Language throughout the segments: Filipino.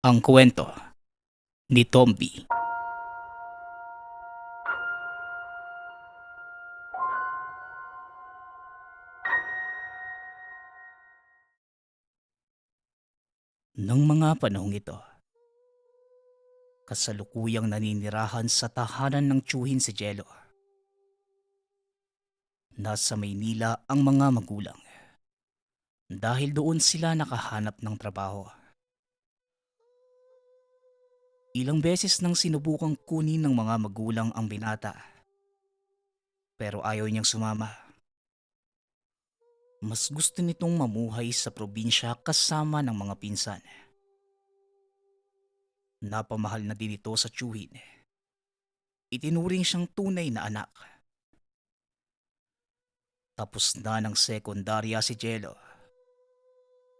Ang kwento ni Tomby. Nang mga panahong ito, kasalukuyang naninirahan sa tahanan ng tiyuhin si Jello. Nasa Maynila ang mga magulang dahil doon sila nakahanap ng trabaho. Ilang beses nang sinubukang kunin ng mga magulang ang binata pero ayaw niyang sumama. Mas gusto nitong mamuhay sa probinsya kasama ng mga pinsan. Napamahal na din ito sa tiyuhin. Itinuring siyang tunay na anak. Tapos na ng sekundarya si Jello.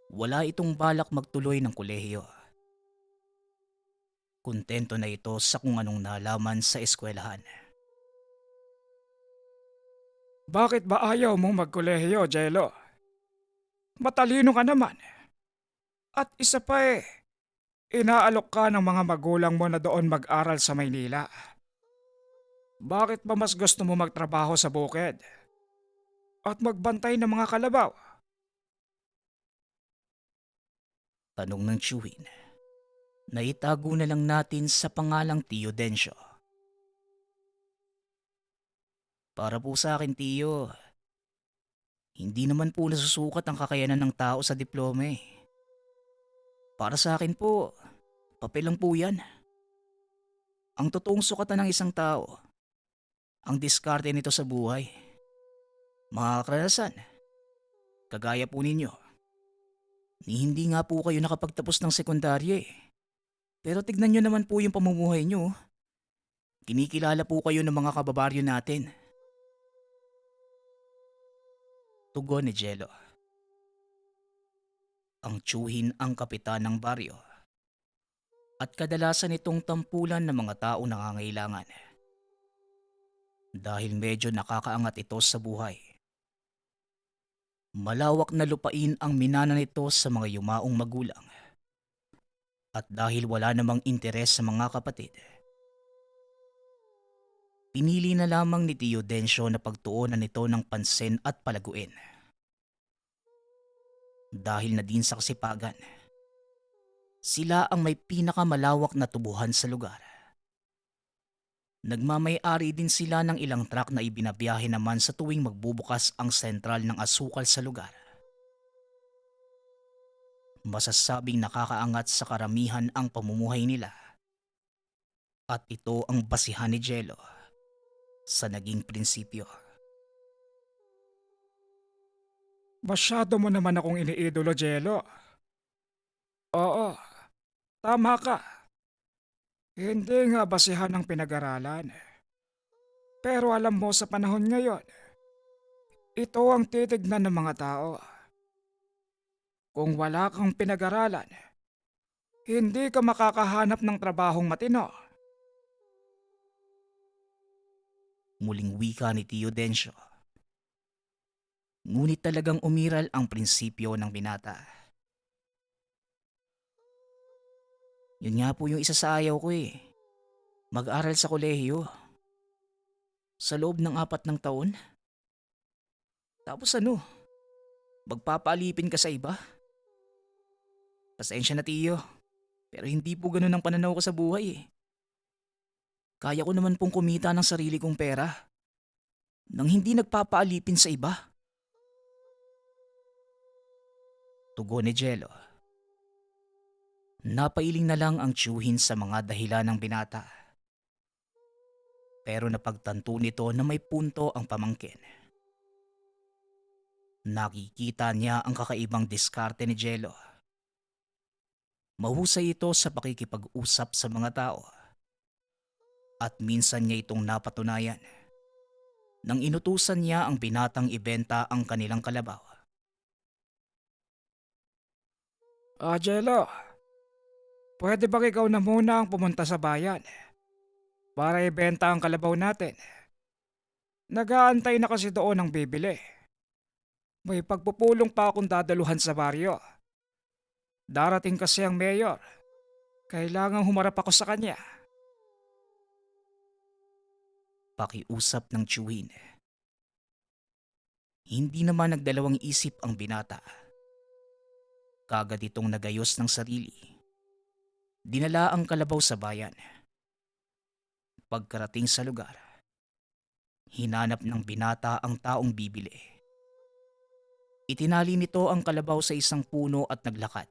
Wala itong balak magtuloy ng kolehiyo. Kontento na ito sa kung anong nalaman sa eskwelahan. Bakit ba ayaw mong magkolehiyo, Jello? Matalino ka naman. At isa pa inaalok ka ng mga magulang mo na doon mag-aral sa Maynila. Bakit ba mas gusto mo magtrabaho sa bukid? At magbantay ng mga kalabaw? Tanong ng tiyuhin. Naitago na lang natin sa pangalang Tio Densyo. Para po sa akin, Tio, hindi naman po nasusukat ang kakayanan ng tao sa diploma eh. Para sa akin po, papel lang po yan. Ang totoong sukatan ng isang tao, ang diskarte nito sa buhay. Mga karanasan, kagaya po ninyo, ni hindi nga po kayo nakapagtapos ng sekundarya eh. Pero tignan nyo naman po yung pamumuhay nyo. Kinikilala po kayo ng mga kababaryo natin. Tugon ni Jello. Ang tiyuhin ang kapitan ng baryo at kadalasan itong tampulan ng mga tao nangangailangan. Dahil medyo nakakaangat ito sa buhay. Malawak na lupain ang minana nito sa mga yumaong magulang. At dahil wala namang interes sa mga kapatid, pinili na lamang ni Tio Densyo na pagtuunan nito ng pansin at palaguin. Dahil na din sa kasipagan, sila ang may pinakamalawak na tubuhan sa lugar. Nagmamay-ari din sila ng ilang truck na ibinabiyahe naman sa tuwing magbubukas ang sentral ng asukal sa lugar. Masasabing nakakaangat sa karamihan ang pamumuhay nila. At ito ang basihan ni Jello sa naging prinsipyo. Masyado mo naman akong iniidolo, Jello. Oo, tama ka. Hindi nga basihan ng pinag-aralan. Pero alam mo sa panahon ngayon, ito ang titignan ng mga tao. Kung wala kang pinag-aralan, hindi ka makakahanap ng trabahong matino. Muling wika ni Tio Densyo. Ngunit talagang umiral ang prinsipyo ng binata. Yun nga po yung isa sa ayaw ko eh. Mag-aral sa kolehiyo. Sa loob ng 4 taon. Tapos ano? Magpapaalipin ka sa iba? Pasensya na, Tio. Pero hindi po ganun ang pananaw ko sa buhay eh. Kaya ko naman pong kumita ng sarili kong pera nang hindi nagpapaalipin sa iba. Tugon ni Jello. Napailing na lang ang tiyuhin sa mga dahilan ng binata. Pero napagtanto nito na may punto ang pamangkin. Nakikita niya ang kakaibang diskarte ni Jello. Mahusay ito sa pakikipag-usap sa mga tao. At minsan niya itong napatunayan nang inutusan niya ang binatang ibenta ang kanilang kalabaw. Jello, pwede ba ikaw na muna ang pumunta sa bayan para ibenta ang kalabaw natin? Nag-aantay na kasi doon ang bibili. May pagpupulong pa akong dadaluhan sa baryo. Darating kasi ang mayor. Kailangang humarap ako sa kanya. Pakiusap ng tiyuhin. Hindi naman nagdalawang isip ang binata. Kagad itong nagayos ng sarili. Dinala ang kalabaw sa bayan. Pagkarating sa lugar, hinanap ng binata ang taong bibili. Itinali nito ang kalabaw sa isang puno at naglakad.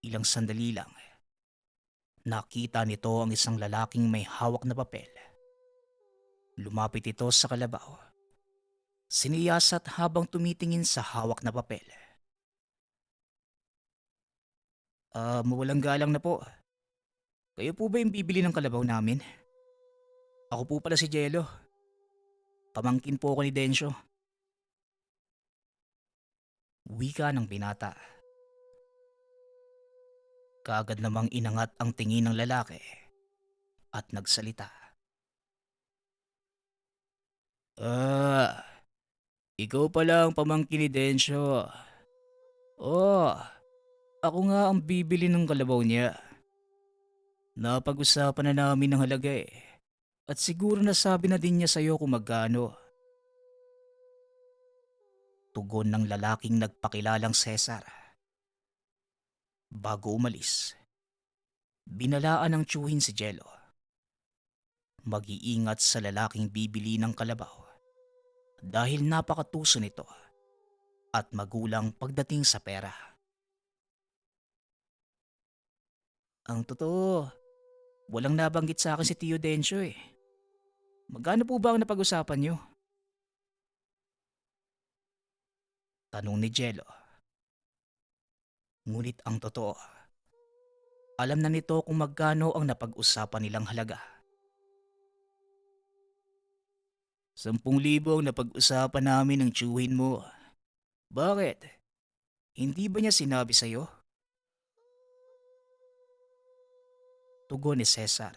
Ilang sandali lang, nakita nito ang isang lalaking may hawak na papel. Lumapit ito sa kalabaw. Siniyasat habang tumitingin sa hawak na papel. Mawalang galang na po. Kayo po ba yung bibili ng kalabaw namin? Ako po pala si Jello. Pamangkin po ako ni Densyo. Wika ng binata. Kaagad namang inangat ang tingin ng lalaki at nagsalita. Ikaw pala ang pamangkin ni Densyo. Oh, ako nga ang bibili ng kalabaw niya. Napag-usapan na namin ng halaga eh. At siguro nasabi na din niya sa'yo kung magkano. Tugon ng lalaking nagpakilalang Cesar. Bago umalis, binalaan ng tiyuhin si Jello. Mag-iingat sa lalaking bibili ng kalabaw dahil napakatuso nito at magulang pagdating sa pera. Ang totoo, walang nabanggit sa akin si Tio Densyo eh. Magkano po ba ang napag-usapan niyo? Tanong ni Jello. Ngunit ang totoo, alam na nito kung magkano ang napag-usapan nilang halaga. 10,000 ang napag-usapan namin ng tiyuhin mo. Bakit? Hindi ba niya sinabi sa'yo? Tugon ni Cesar.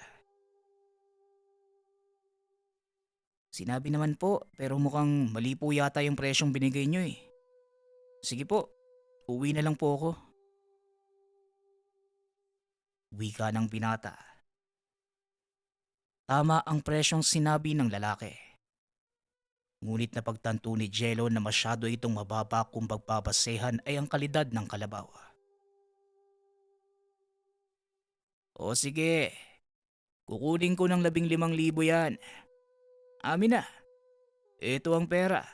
Sinabi naman po, pero mukhang mali po yata yung presyong binigay niyo eh. Sige po, uwi na lang po ako. Wika ng binata. Tama ang presyong sinabi ng lalaki. Ngunit napagtanto ni Jello na masyado itong mababa kung pagbabasehan ay ang kalidad ng kalabaw. O sige, kukunin ko ng 15,000 yan. Amin na, ito ang pera.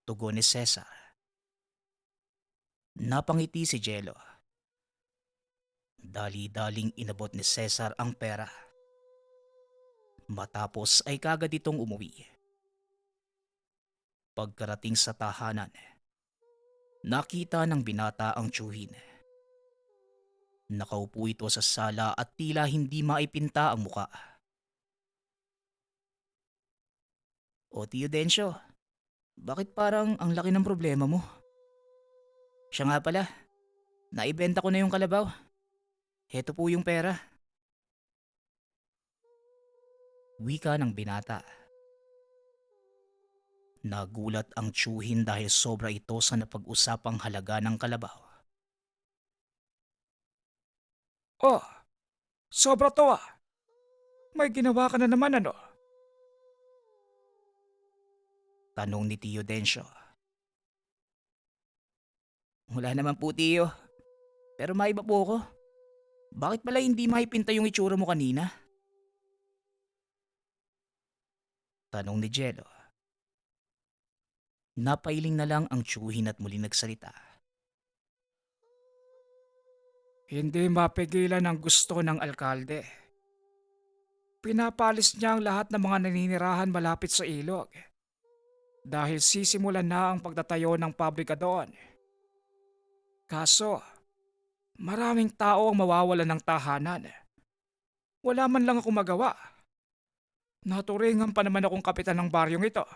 Tugon ni Cesar. Napangiti si Jello. Dali-daling inabot ni Cesar ang pera. Matapos ay kagad itong umuwi. Pagkarating sa tahanan, nakita ng binata ang tiyuhin. Nakaupo ito sa sala at tila hindi maipinta ang muka. O Tio Densyo, bakit parang ang laki ng problema mo? Siya nga pala, naibenta ko na yung kalabaw. Heto po yung pera. Wika ng binata. Nagulat ang tiyuhin dahil sobra ito sa napag-usapang halaga ng kalabaw. Oh, sobra to ah. May ginawa ka na naman ano? Tanong ni Tio Densyo. Wala naman po Tio, pero maiba po ako. Bakit pala hindi maipinta yung itsura mo kanina? Tanong ni Jello. Napailing na lang ang tiyuhin at muli nagsalita. Hindi mapigilan ang gusto ng alkalde. Pinapalis niya ang lahat ng mga naninirahan malapit sa ilog. Dahil sisimulan na ang pagtatayo ng pabrika doon. Kaso, maraming tao ang mawawalan ng tahanan. Wala man lang akong magawa. Naturingan pa naman akong kapitan ng baryong ito.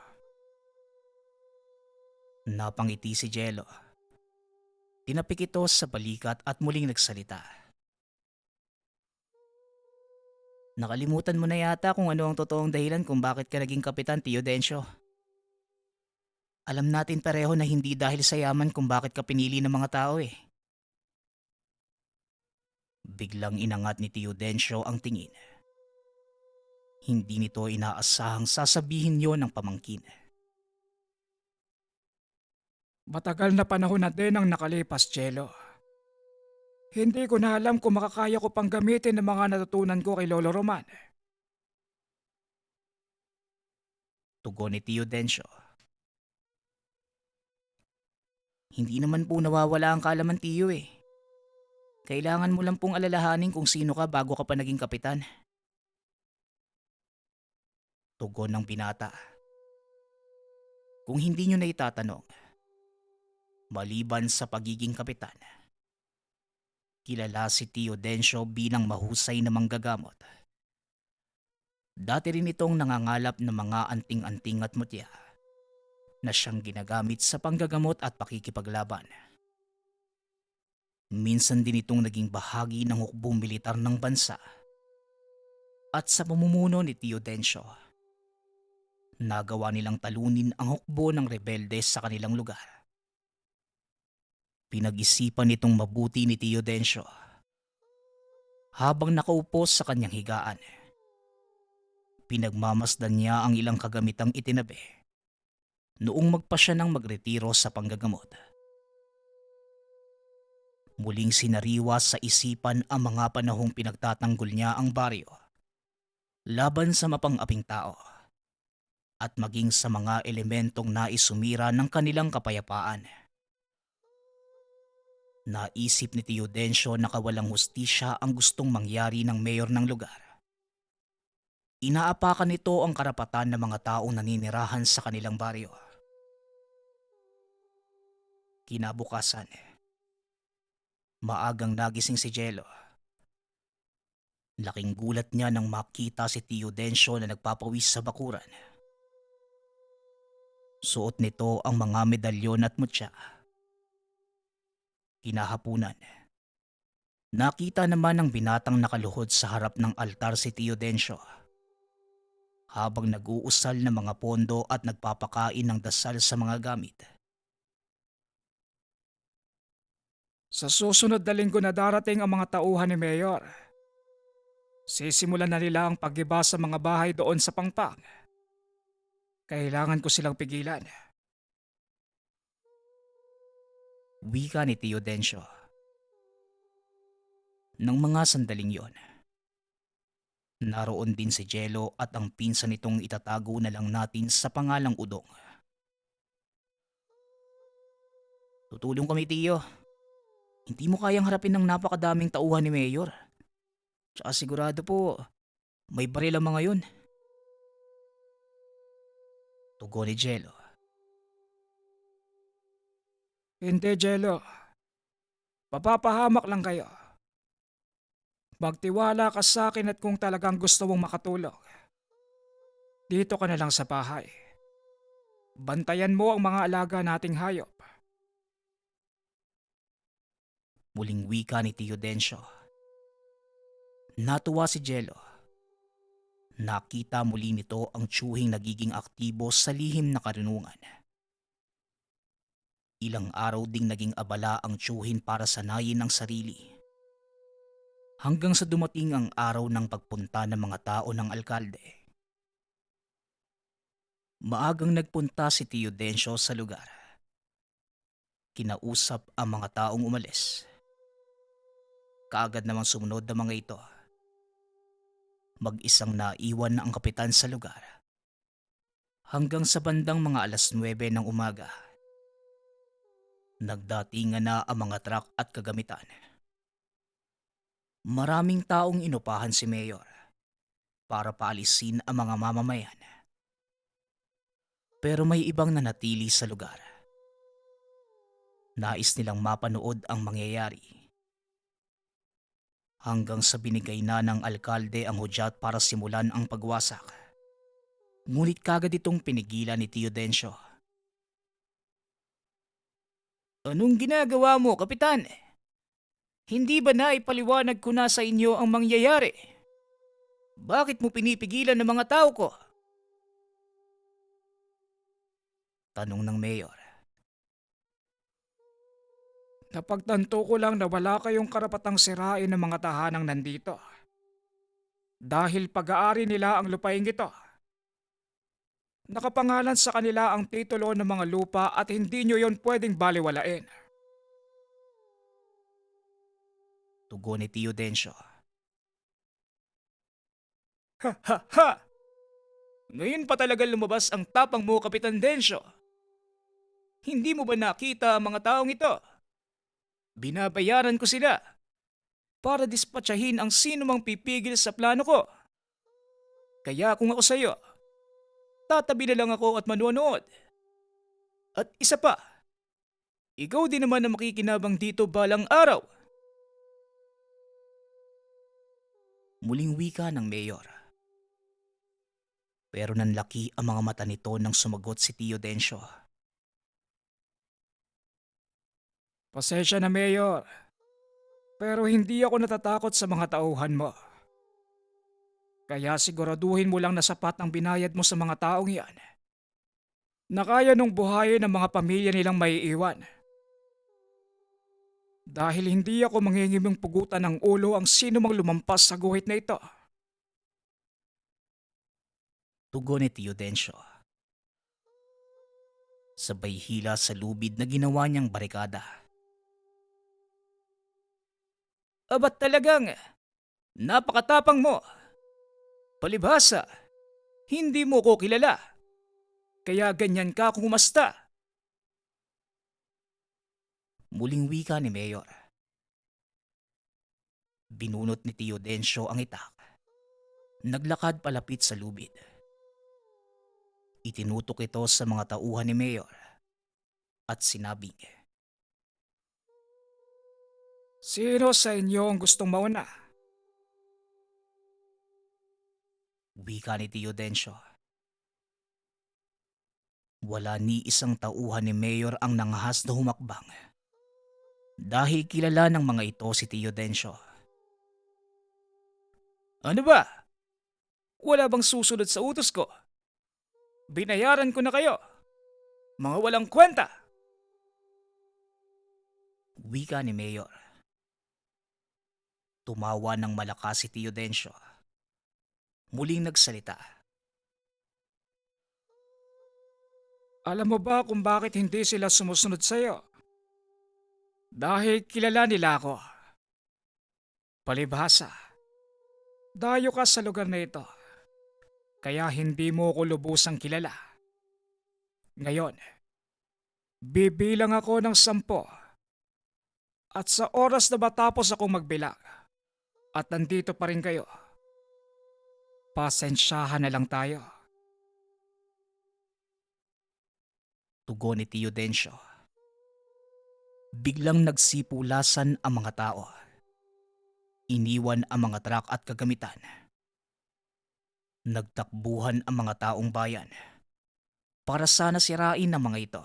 Napangiti si Jello. Tinapik ito sa balikat at muling nagsalita. Nakalimutan mo na yata kung ano ang totoong dahilan kung bakit ka naging kapitan, Tio Densyo. Alam natin pareho na hindi dahil sa yaman kung bakit ka pinili ng mga tao eh. Biglang inangat ni Tio Densyo ang tingin. Hindi nito inaasahang sasabihin yon ng pamangkin. Matagal na panahon na din ang nakalipas, Jello. Hindi ko na alam kung makakaya ko pang gamitin ang mga natutunan ko kay Lolo Roman. Tugon ni Tio Densyo. Hindi naman po nawawala ang kaalaman, Tiyo eh. Kailangan mo lang pong alalahanin kung sino ka bago ka pa naging kapitan. Tugon ng binata. Kung hindi nyo na itatanong, maliban sa pagiging kapitan, kilala si Tio Densyo bilang mahusay na manggagamot. Dati rin itong nangangalap ng mga anting-anting at mutya na siyang ginagamit sa panggagamot at pakikipaglaban. Minsan din itong naging bahagi ng hukbong militar ng bansa. At sa pamumuno ni Tio Densyo, nagawa nilang talunin ang hukbo ng rebelde sa kanilang lugar. Pinag-isipan nitong mabuti ni Tio Densyo habang nakaupo sa kanyang higaan. Pinagmamasdan niya ang ilang kagamitang itinabi noong magpa siya ng magretiro sa panggagamot. Muling sinariwa sa isipan ang mga panahong pinagtatanggol niya ang baryo laban sa mapang-aping tao at maging sa mga elementong naisumira ng kanilang kapayapaan. Naisip ni Tio Densyo na kawalang hustisya ang gustong mangyari ng mayor ng lugar. Inaapakan nito ang karapatan ng mga taong naninirahan sa kanilang baryo. Kinabukasan, maagang nagising si Jello. Laking gulat niya nang makita si Tio Densyo na nagpapawis sa bakuran. Suot nito ang mga medalyon at mutya. Kinahapunan, nakita naman ng binatang nakaluhod sa harap ng altar si Tio Densyo habang nag-uusal ng mga pondo at nagpapakain ng dasal sa mga gamit. Sa susunod na linggo na darating ang mga tauhan ni Mayor. Sisimulan na nila ang pag-iba sa mga bahay doon sa Pangpang. Kailangan ko silang pigilan. Wika ni Tio Densyo. Nang mga sandaling yon, naroon din si Jello at ang pinsan nitong itatago na lang natin sa pangalang Udong. Tutulong kami, Tio. Hindi mo kayang harapin ng napakadaming tauhan ni Mayor. Tsaka sigurado po, may baril ang mga yun. Tugon ni Jello. Hindi, Jello. Papapahamak lang kayo. Magtiwala ka sa akin at kung talagang gusto mong makatulong, dito ka na lang sa bahay. Bantayan mo ang mga alaga nating hayop. Muling wika ni Tio Densyo. Natuwa si Jello. Nakita muli nito ang tiyuhing nagiging aktibo sa lihim na karunungan. Ilang araw ding naging abala ang tiyuhin para sanayin ang sarili. Hanggang sa dumating ang araw ng pagpunta ng mga tao ng alkalde. Maagang nagpunta si Tio Densyo sa lugar. Kinausap ang mga taong umalis. Kaagad namang sumunod ang mga ito. Mag-isang naiwan na ang kapitan sa lugar. Hanggang sa bandang mga 9:00 ng umaga. Nagdatingan na ang mga truck at kagamitan. Maraming taong inupahan si Mayor para paalisin ang mga mamamayan. Pero may ibang nanatili sa lugar. Nais nilang mapanood ang mangyayari. Hanggang sa binigay na ng alkalde ang hudyat para simulan ang pagwasak. Ngunit kagad itong pinigilan ni Tio Densyo. Anong ginagawa mo, Kapitan? Hindi ba naipaliwanag ko na sa inyo ang mangyayari? Bakit mo pinipigilan ng mga tao ko? Tanong ng mayor. Napagtanto ko lang na wala kayong karapatang sirain ng mga tahanang nandito. Dahil pag-aari nila ang lupaing ito. Nakapangalan sa kanila ang titulo ng mga lupa at hindi nyo yon pwedeng baliwalain. Tugon ni Tio Densyo. Ha ha ha! Ngayon pa talaga lumabas ang tapang mo, Kapitan Densyo. Hindi mo ba nakita ang mga taong ito? Binabayaran ko sila para dispatchahin ang sino mang pipigil sa plano ko. Kaya kung ako sa'yo, tatabi na lang ako at manonood. At isa pa, ikaw din naman ang makikinabang dito balang araw. Muling wika ng mayor. Pero nanlaki ang mga mata nito nang sumagot si Tio Densyo. Pasensya na, Mayor. Pero hindi ako natatakot sa mga tauhan mo. Kaya siguraduhin mo lang na sapat ang binayad mo sa mga taong yan. Na kaya nung buhayin ang mga pamilya nilang maiiwan. Dahil hindi ako mangingiming pugutan ng ulo ang sino mang lumampas sa guhit na ito. Tugon ni Tio Densyo. Sabay hila sa lubid na ginawa niyang barikada. Abat talagang napakatapang mo. Palibhasa, hindi mo ko kilala. Kaya ganyan ka kung umasta. Muling wika ni Mayor. Binunot ni Tio Densyo ang itak. Naglakad palapit sa lubid. Itinutok ito sa mga tauhan ni Mayor at sinabing, Sino sa inyo ang gustong mauna? wika ni Tio Densyo. Wala ni isang tauhan ni Mayor ang nangahas na humakbang. Dahil kilala ng mga ito si Tio Densyo. Ano ba? Wala bang susunod sa utos ko? Binayaran ko na kayo. Mga walang kwenta. Wika ni Mayor. Tumawa ng malakas si Tio Densyo. Muling nagsalita. Alam mo ba kung bakit hindi sila sumusunod sa'yo? Dahil kilala nila ako. Palibhasa, dayo ka sa lugar na ito. Kaya hindi mo ko lubusang kilala. Ngayon, bibilang ako ng 10. At sa oras na matapos akong magbilang, at nandito pa rin kayo, pasensyahan na lang tayo. Tugon ni Tio Densyo. Biglang nagsipulasan ang mga tao. Iniwan ang mga truck at kagamitan. Nagtakbuhan ang mga taong bayan para sana sirain ang mga ito.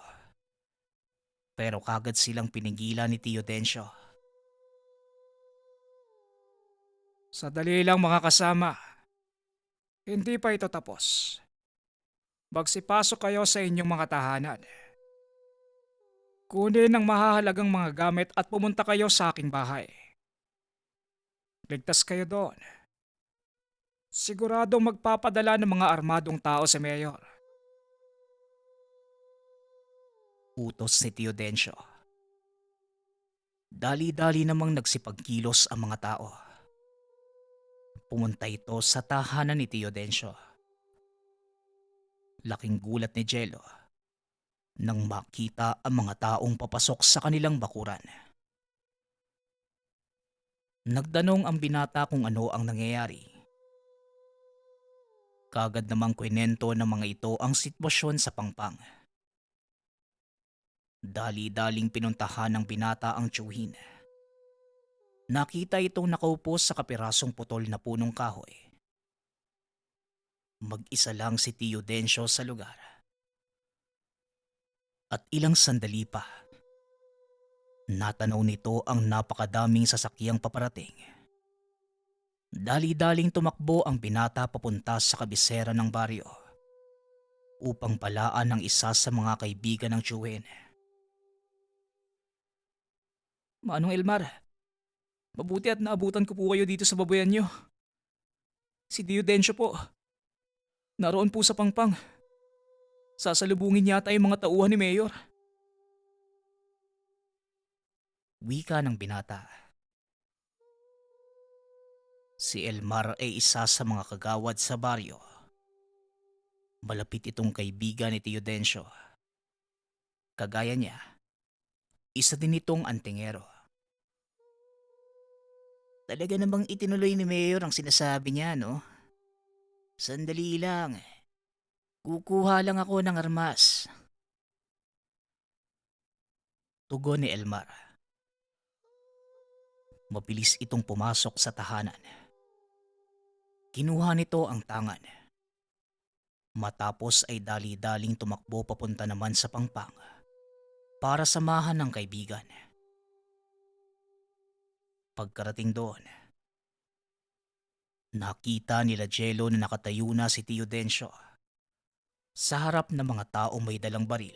Pero kagad silang pinigilan ni Tio Densyo. Sadali lang mga kasama. Hindi pa ito tapos. Magsipasok kayo sa inyong mga tahanan. Kunin ang mahahalagang mga gamit at pumunta kayo sa aking bahay. Ligtas kayo doon. Siguradong magpapadala ng mga armadong tao sa mayor. Utos ni Tio Densyo. Dali-dali namang nagsipagkilos ang mga tao. Pumunta ito sa tahanan ni Tio Densyo. Laking gulat ni Jello nang makita ang mga taong papasok sa kanilang bakuran. Nagtanong ang binata kung ano ang nangyayari. Kagad namang kwento ng mga ito ang sitwasyon sa Pangpang. Dali-daling pinuntahan ng binata ang tiyuhin. Nakita itong nakaupo sa kapirasong putol na punong kahoy. Mag-isa lang si Tio Densyo sa lugar. At ilang sandali pa, natanaw nito ang napakadaming sasakyang paparating. Dali-daling tumakbo ang binata papunta sa kabisera ng baryo. upang balaan ng isa sa mga kaibigan ng Chuen. Manong Elmar, mabuti at naabutan ko po kayo dito sa babuyan nyo. Si Diodencio po, naroon po sa pangpang. Sasalubungin yata yung mga tauhan ni Mayor. Wika ng binata. Si Elmar ay isa sa mga kagawad sa baryo. Malapit itong kaibigan ni Diodencio. Kagaya niya, isa din itong antingero. Talaga namang itinuloy ni Mayor ang sinasabi niya, no? Sandali lang. Kukuha lang ako ng armas. Tugon ni Elmar. Mabilis itong pumasok sa tahanan. Kinuha nito ang tangan. Matapos ay dali-daling tumakbo papunta naman sa pangpang para samahan ng kaibigan. Pagkarating doon, nakita nila Jello na nakatayo na si Diodencio sa harap ng mga taong may dalang baril.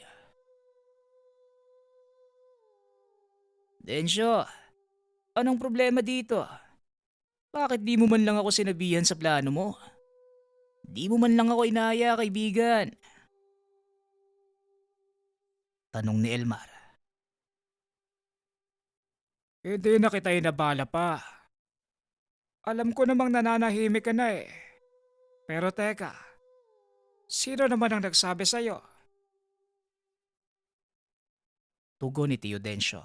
Dencio, anong problema dito? Bakit di mo man lang ako sinabihan sa plano mo? Di mo man lang ako inaya, kaibigan. Tanong ni Elmar. Hindi na kita inabala pa. Alam ko namang nananahimik ka na eh. Pero teka, sino naman ang nagsabi sa'yo? Tugon ni Diodencio.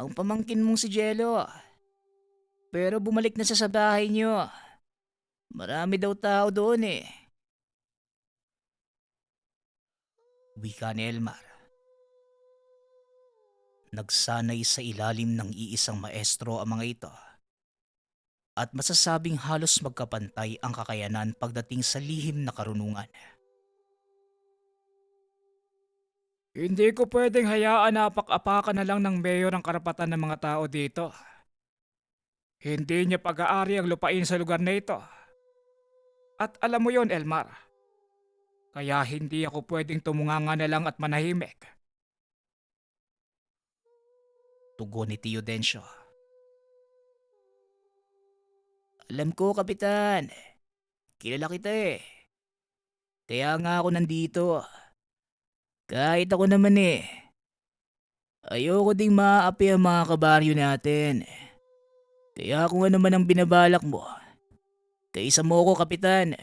Ang pamangkin mong si Jello. Pero bumalik na siya sa bahay niyo. Marami daw tao doon eh. Wika ni Elmar. Nagsanay sa ilalim ng iisang maestro ang mga ito. At masasabing halos magkapantay ang kakayanan pagdating sa lihim na karunungan. Hindi ko pwedeng hayaan na apak-apakan na lang ng mayor ang karapatan ng mga tao dito. Hindi niya pag-aari ang lupain sa lugar na ito. At alam mo yon, Elmar. Kaya hindi ako pwedeng tumunganga na lang at manahimik. Tugon ni Diodencio. Alam ko, Kapitan. Kilala kita eh. Kaya nga ako nandito. Kahit ako naman eh. Ayoko ding maaapi ang mga kabaryo natin. Kaya kung ano man ang binabalak mo, kaisa mo ko, Kapitan.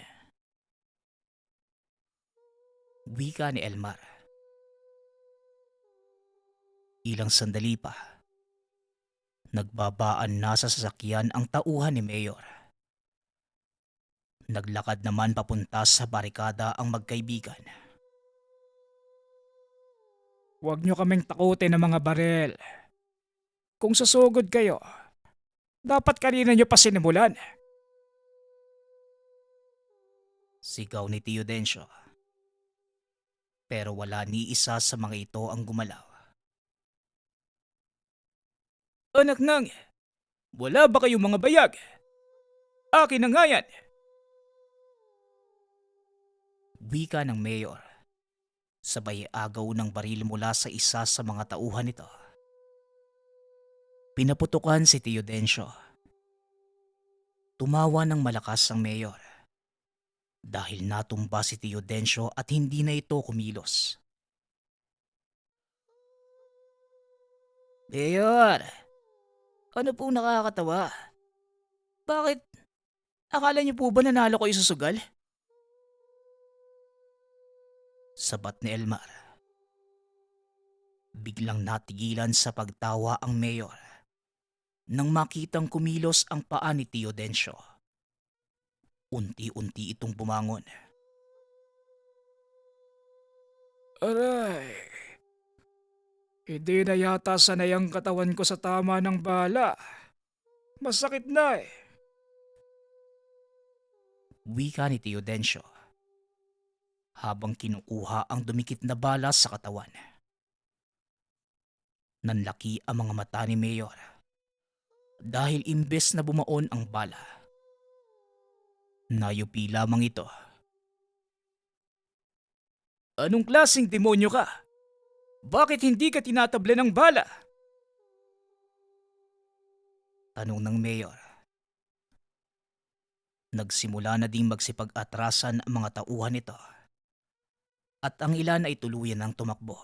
Wika ni Elmar. Ilang sandali pa. Nagbabaan na sa sasakyan ang tauhan ni Mayor. Naglakad naman papunta sa barikada ang magkaibigan. Huwag niyo kaming takutin ng mga barel. Kung susugod kayo, dapat kanina niyo pa sinimulan. Sigaw ni Diodencio. Pero wala ni isa sa mga ito ang gumalaw. Anak nang, wala ba kayong mga bayag? Akin na nga yan. Wika ng Mayor. Sabay agaw ng baril mula sa isa sa mga tauhan nito. Pinaputukan si Diodencio. Tumawa ng malakas ang Mayor. Dahil natumba si Diodencio at hindi na ito kumilos. Mayor, ano pong nakakatawa? Bakit? Akala niyo po ba nanalo kayo sa sugal? Sabat ni Elmar. Biglang natigilan sa pagtawa ang Mayor nang makitang kumilos ang paa ni Diodencio. Unti-unti itong bumangon. Aray, hindi na yata sanay ang katawan ko sa tama ng bala. Masakit na eh. Wika ni Diodencio habang kinukuha ang dumikit na bala sa katawan. Nanlaki ang mga mata ni Mayor dahil imbes na bumaon ang bala, nayupi lamang ito Anong klaseng demonyo ka? Bakit hindi ka tinatable ng bala? Tanong ng mayor. Nagsimula na ding magsipag-atrasan ang mga tauhan nito at ang ilan ay tuluyan ng tumakbo.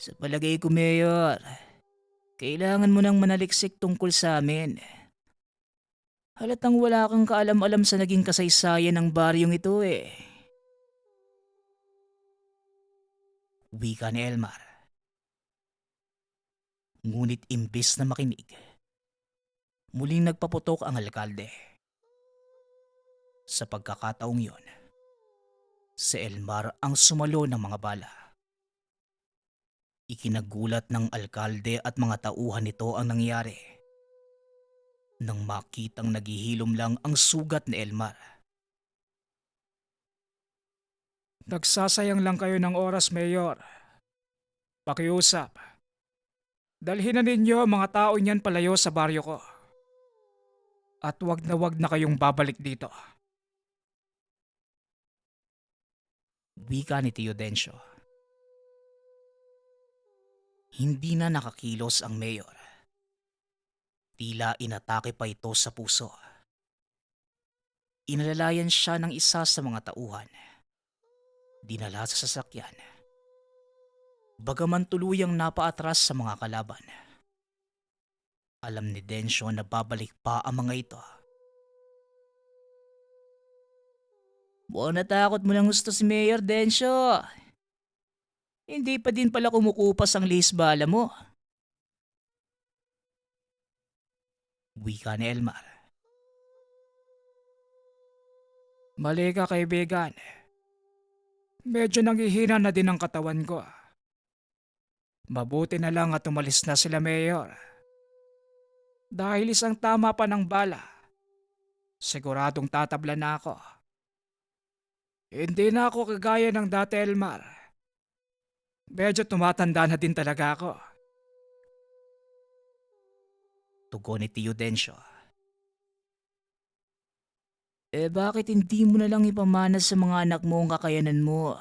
Sa palagay ko, Mayor, kailangan mo nang manaliksik tungkol sa amin. Halatang wala kang kaalam-alam sa naging kasaysayan ng baryong ito eh. Wika ni Elmar. Ngunit imbis na makinig, muling nagpaputok ang alkalde. Sa pagkakataong yon, si Elmar ang sumalo ng mga bala. Ikinagulat ng alkalde at mga tauhan nito ang nangyari. Nang makitang naghihilom lang ang sugat ni Elmar. Nagsasayang lang kayo ng oras, Mayor. Pakiusap. Dalhin na ninyo ang mga tao niyan palayo sa baryo ko. At wag na kayong babalik dito. Wika ni Teodencio. Hindi na nakakilos ang mayor. Tila inatake pa ito sa puso. Inalalayan siya ng isa sa mga tauhan. Dinala sa sasakyan. Bagaman tuluyang napaatras sa mga kalaban. Alam ni Dencio na babalik pa ang mga ito. Buwan natakot mo lang gusto si Mayor Dencio. Hindi pa din pala kumukupas ang lihis bala mo. Wika ni Elmar. Mali ka, kaibigan. Medyo nanghihina na din ang katawan ko. Mabuti na lang at umalis na sila, Mayor. Dahil isang tama pa ng bala, siguradong tatabla na ako. Hindi na ako kagaya ng dati, Elmar. Medyo tumatanda na din talaga ako. Tugon ni Teodencio. Bakit hindi mo na lang ipamana sa mga anak mo ang kakayanan mo?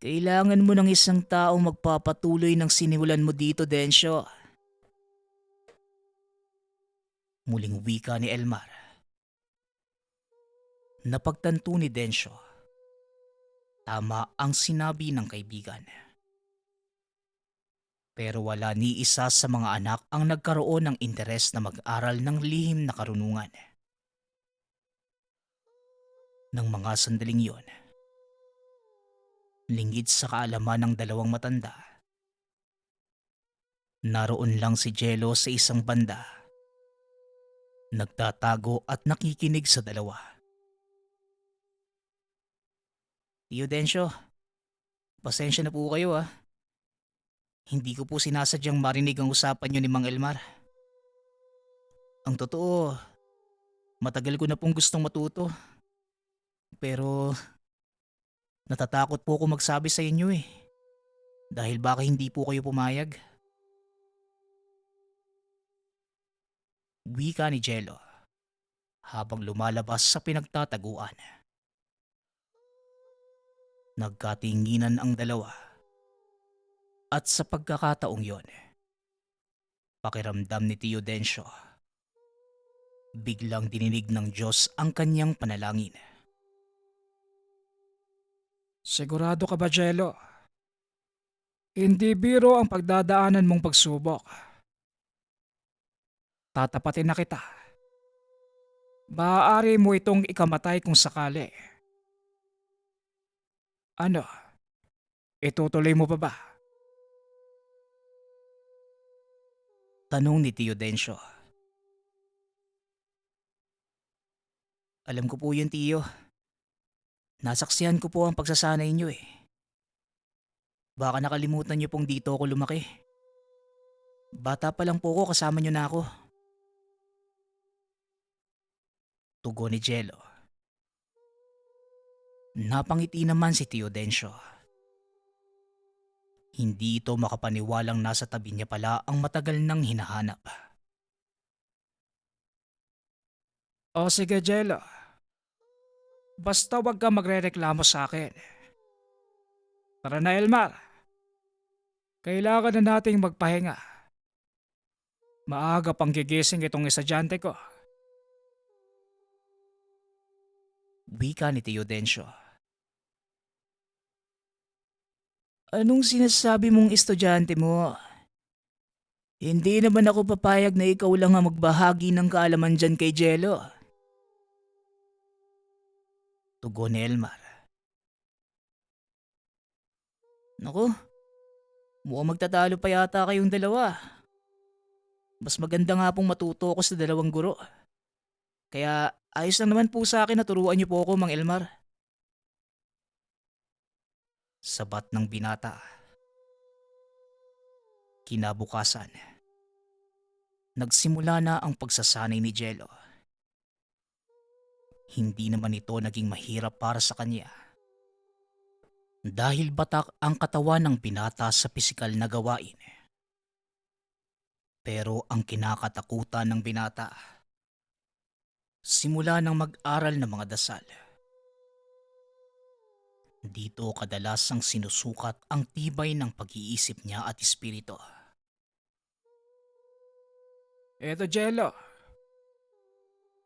Kailangan mo ng isang taong magpapatuloy ng sinimulan mo dito, Dencio. Muling wika ni Elmar. Napagtanto ni Dencio. Tama ang sinabi ng kaibigan. Pero wala ni isa sa mga anak ang nagkaroon ng interes na mag-aral ng lihim na karunungan. Nang mga sandaling yon, lingid sa kaalaman ng dalawang matanda, naroon lang si Jello sa isang banda, nagtatago at nakikinig sa dalawa. Teodencio, pasensya na po kayo ah. Hindi ko po sinasadyang marinig ang usapan niyo ni Mang Elmar. Ang totoo, matagal ko na pong gustong matuto. Pero natatakot po ako magsabi sa inyo eh. Dahil baka hindi po kayo pumayag. Wika ni Jello habang lumalabas sa pinagtataguan. Nagkatinginan ang dalawa. At sa pagkakataong yon, pakiramdam ni Teodencio, biglang dininig ng Diyos ang kanyang panalangin. Sigurado ka ba, Jello? Hindi biro ang pagdadaanan mong pagsubok. Tatapatin na kita. Maaari mo itong ikamatay kung sakali. Ano? Itutuloy mo pa ba? Tanong ni Teodencio. Alam ko po yun, Tiyo. Nasaksihan ko po ang pagsasanay niyo eh. Baka nakalimutan niyo pong dito ako lumaki. Bata pa lang po ako, kasama niyo na ako. Tugon ni Jello. Napangiti naman si Teodencio. Hindi ito makapaniwalang nasa tabi niya pala ang matagal nang hinahanap. O sige, Jello. Basta wag ka magrereklamo sa akin. Tara na Elmar, kailangan na nating magpahinga. Maaga pang gigising itong estudyante ko. Wika ni Tio Densyo. Anong sinasabi mong estudyante mo? Hindi naman ako papayag na ikaw lang ang magbahagi ng kaalaman dyan kay Jello. Tugon ni Elmar. Naku, mukhang magtatalo pa yata kayong dalawa. Mas maganda nga pong matuto ako sa dalawang guro. Kaya ayos lang naman po sa akin na turuan niyo po ako, Mang Elmar. Sabat ng binata. Kinabukasan, nagsimula na ang pagsasanay ni Jello. Hindi naman ito naging mahirap para sa kanya. Dahil batak ang katawan ng binata sa pisikal na gawain. Pero ang kinakatakutan ng binata, simula nang mag-aral ng mga dasal. Dito kadalasang sinusukat ang tibay ng pag-iisip niya at espiritu. Eto Jello,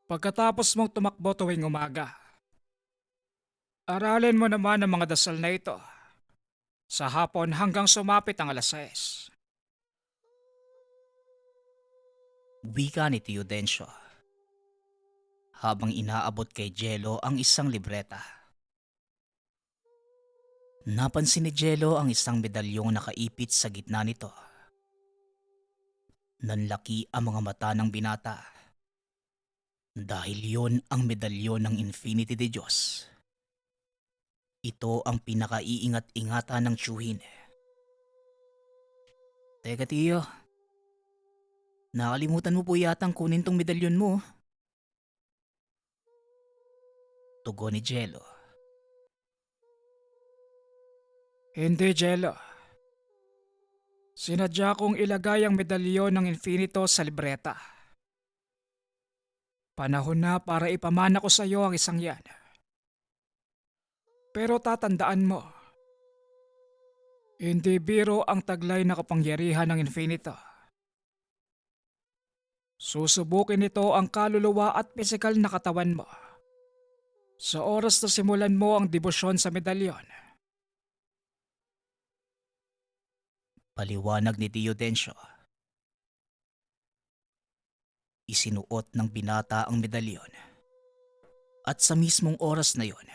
pagkatapos mong tumakbo tuwing umaga, aralin mo naman ang mga dasal na ito sa hapon hanggang sumapit ang alas 6. Wika ni Tio Densyo. Habang inaabot kay Jello ang isang libreta. Napansin ni Jello ang isang medalyong nakaipit sa gitna nito. Nanlaki ang mga mata ng binata. Dahil yon ang medalyon ng Infinity de Diyos. Ito ang pinakaiingat-ingatan ng tiyuhin. Teka Tiyo, nakalimutan mo po yatang kunin tong medalyon mo. Tugon ni Jello. Hindi Jello. Sinadya kong ilagay ang medalyon ng Infinito sa libreta. Panahon na para ipamana ko sa iyo ang isang yan. Pero tatandaan mo, hindi biro ang taglay na kapangyarihan ng Infinito. Susubukin nito ang kaluluwa at pisikal na katawan mo. Sa oras na simulan mo ang debosyon sa medalyon. Paliwanag ni Tio Densyo. Isinuot ng binata ang medalyon. At sa mismong oras na yon,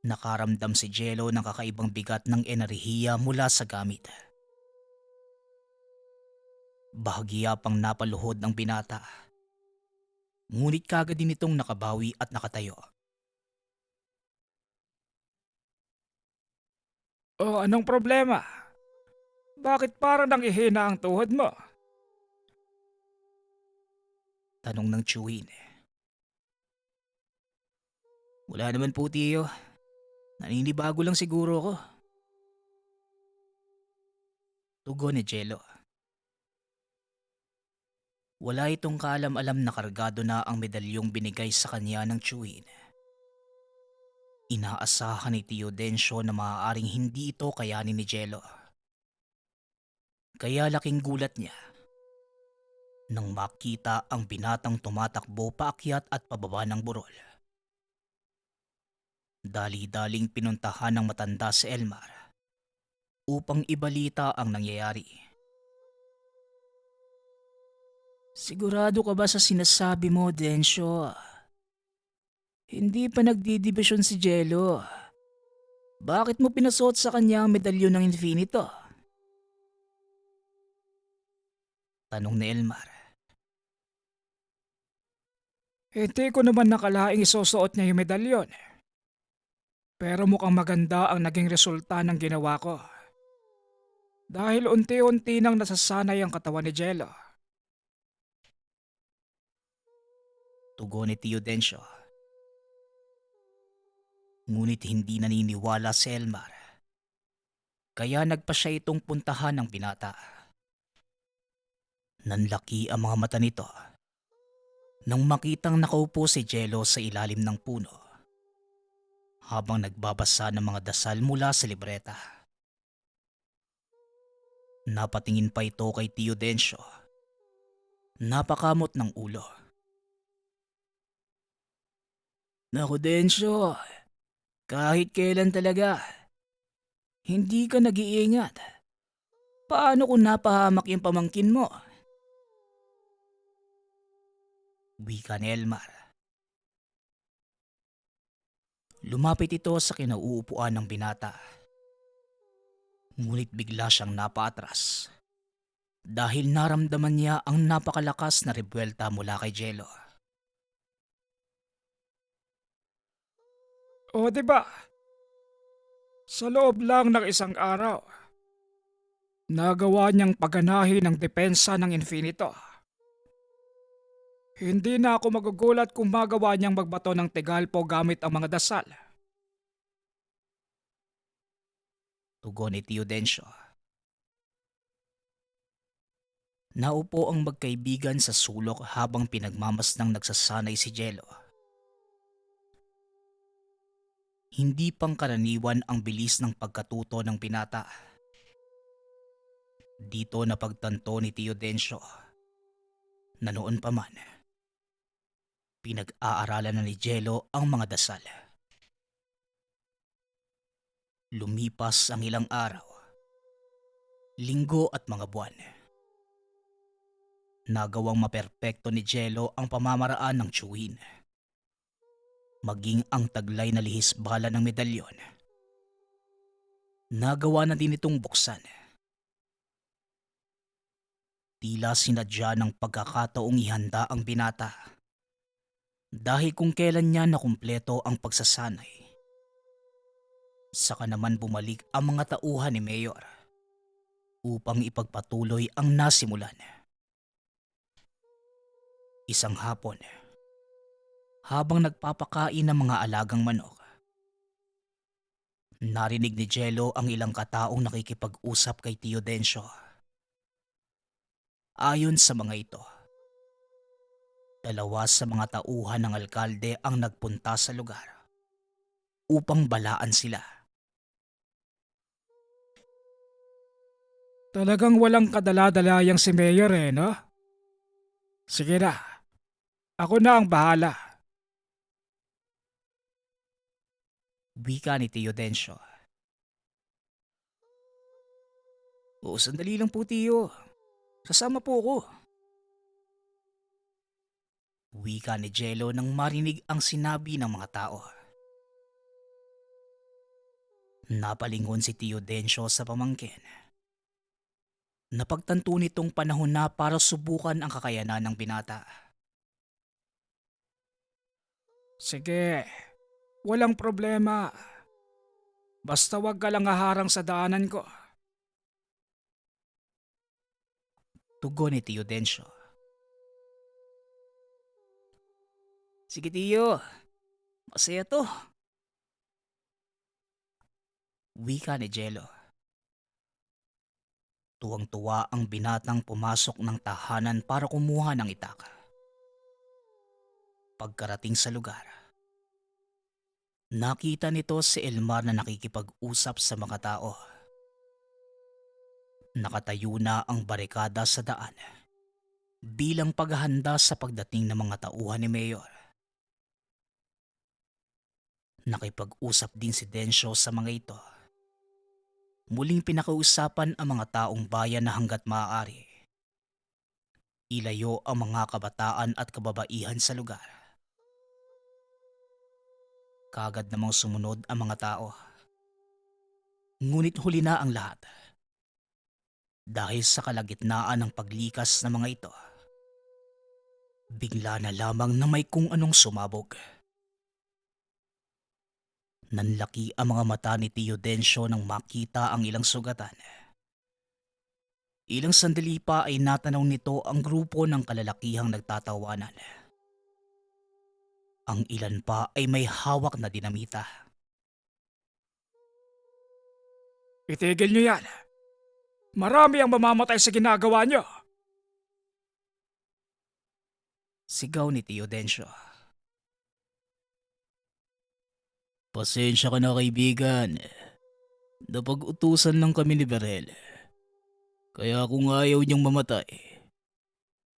nakaramdam si Jello ng kakaibang bigat ng enerhiya mula sa gamit. Bahagya pang napaluhod ng binata. Ngunit kagad din itong nakabawi at nakatayo. O anong problema? Bakit parang nangihina ang tuhod mo? Tanong ng tiyuhin. Wala naman po Tiyo. Naninibago lang siguro ako. Tugon ni Jello. Wala itong kaalam-alam na kargado na ang medalyong binigay sa kanya ng tiyuhin. Inaasahan ni Tio Densyo na maaaring hindi ito kayanin ni Jello. Kaya laking gulat niya nang makita ang binatang tumatakbo paakyat at pababa ng burol. Dali-daling pinuntahan ng matanda si Elmar upang ibalita ang nangyayari. Sigurado ka ba sa sinasabi mo, Densyo? Hindi pa nagdidibisyon si Jello. Bakit mo pinasuot sa kanya ang medalyon ng Infinito? Tanong ni Elmar. Hindi ko naman nakalaing isusuot niya yung medalyon. Pero mukhang maganda ang naging resulta ng ginawa ko. Dahil unti-unti nang nasasanay ang katawan ni Jello. Tugon ni Tio Densyo. Ngunit hindi naniniwala si Elmar. Kaya nagpa siya itong puntahan ng binata. Nanlaki ang mga mata nito nang makitang nakaupo si Jello sa ilalim ng puno. habang nagbabasa ng mga dasal mula sa libreta. Napatingin pa ito kay Tio Densyo. Napakamot ng ulo. Naku Densyo, kahit kailan talaga, hindi ka nag-iingat. Paano kung napahamak yung pamangkin mo? Wika ni Elmar. Lumapit ito sa kinauupuan ng binata. Ngunit bigla siyang napaatras dahil naramdaman niya ang napakalakas na rebwelta mula kay Jello. O di ba? Sa loob lang ng isang araw, nagawa niyang paganahin ang depensa ng Infinito. Hindi na ako magugulat kung magawa niyang magbato ng Tegalpo gamit ang mga dasal. Tugon ni Tio Densyo. Naupo ang magkaibigan sa sulok habang pinagmamasdang nagsasanay si Jello. Hindi pangkaraniwan ang bilis ng pagkatuto ng binata. Dito napagtanto ni Tio Densyo na noon pa man, pinag-aaralan na ni Jello ang mga dasal. Lumipas ang ilang araw, linggo at mga buwan. Nagawang maperpekto ni Jello ang pamamaraan ng tiyuhin. Maging ang taglay na lihis bala ng medalyon. Nagawa na din itong buksan. Tila sinadya ng pagkakataong ihanda ang binata. Dahil kung kailan niya nakumpleto ang pagsasanay. Saka naman bumalik ang mga tauhan ni Mayor upang ipagpatuloy ang nasimulan. Isang hapon, habang nagpapakain ng mga alagang manok, narinig ni Jello ang ilang kataong nakikipag-usap kay Tio Densyo. Ayon sa mga ito, dalawa sa mga tauhan ng alkalde ang nagpunta sa lugar upang balaan sila. Talagang walang kadala-dalayang si Mayor no? Sige na, ako na ang bahala. Wika ni Tio Densyo. Oo, sandali lang po Tio. Sasama po ako. Wika ni Jello nang marinig ang sinabi ng mga tao. Napalingon si Tio Densyo sa pamangkin. Napagtanto nitong panahon na para subukan ang kakayanan ng binata. Sige, walang problema. Basta wag ka lang haharang sa daanan ko. Tugon ni Tio Densyo. Sige Tio, masaya to. Wika ni Jello. Tuwang-tuwa ang binatang pumasok ng tahanan para kumuha ng itak. Pagkarating sa lugar, nakita nito si Elmar na nakikipag-usap sa mga tao. Nakatayo na ang barikada sa daan bilang paghahanda sa pagdating ng mga tauhan ni Mayor. Nakipag-usap din si Densyo sa mga ito. Muling pinakausapan ang mga taong bayan na hanggat maaari, ilayo ang mga kabataan at kababaihan sa lugar. Kagad namang sumunod ang mga tao. Ngunit huli na ang lahat. Dahil sa kalagitnaan ng paglikas ng mga ito, bigla na lamang na may kung anong sumabog. Nanlaki ang mga mata ni Tio Densyo nang makita ang ilang sugatan. Ilang sandali pa ay natanaw nito ang grupo ng kalalakihang nagtatawanan. Ang ilan pa ay may hawak na dinamita. Itigil niyo yan. Marami ang mamamatay sa ginagawa niyo. Sigaw ni Tio Densyo. Pasensya ka na kaibigan. Napag-utusan lang kami ni Berhel. Kaya kung ayaw niyang mamatay,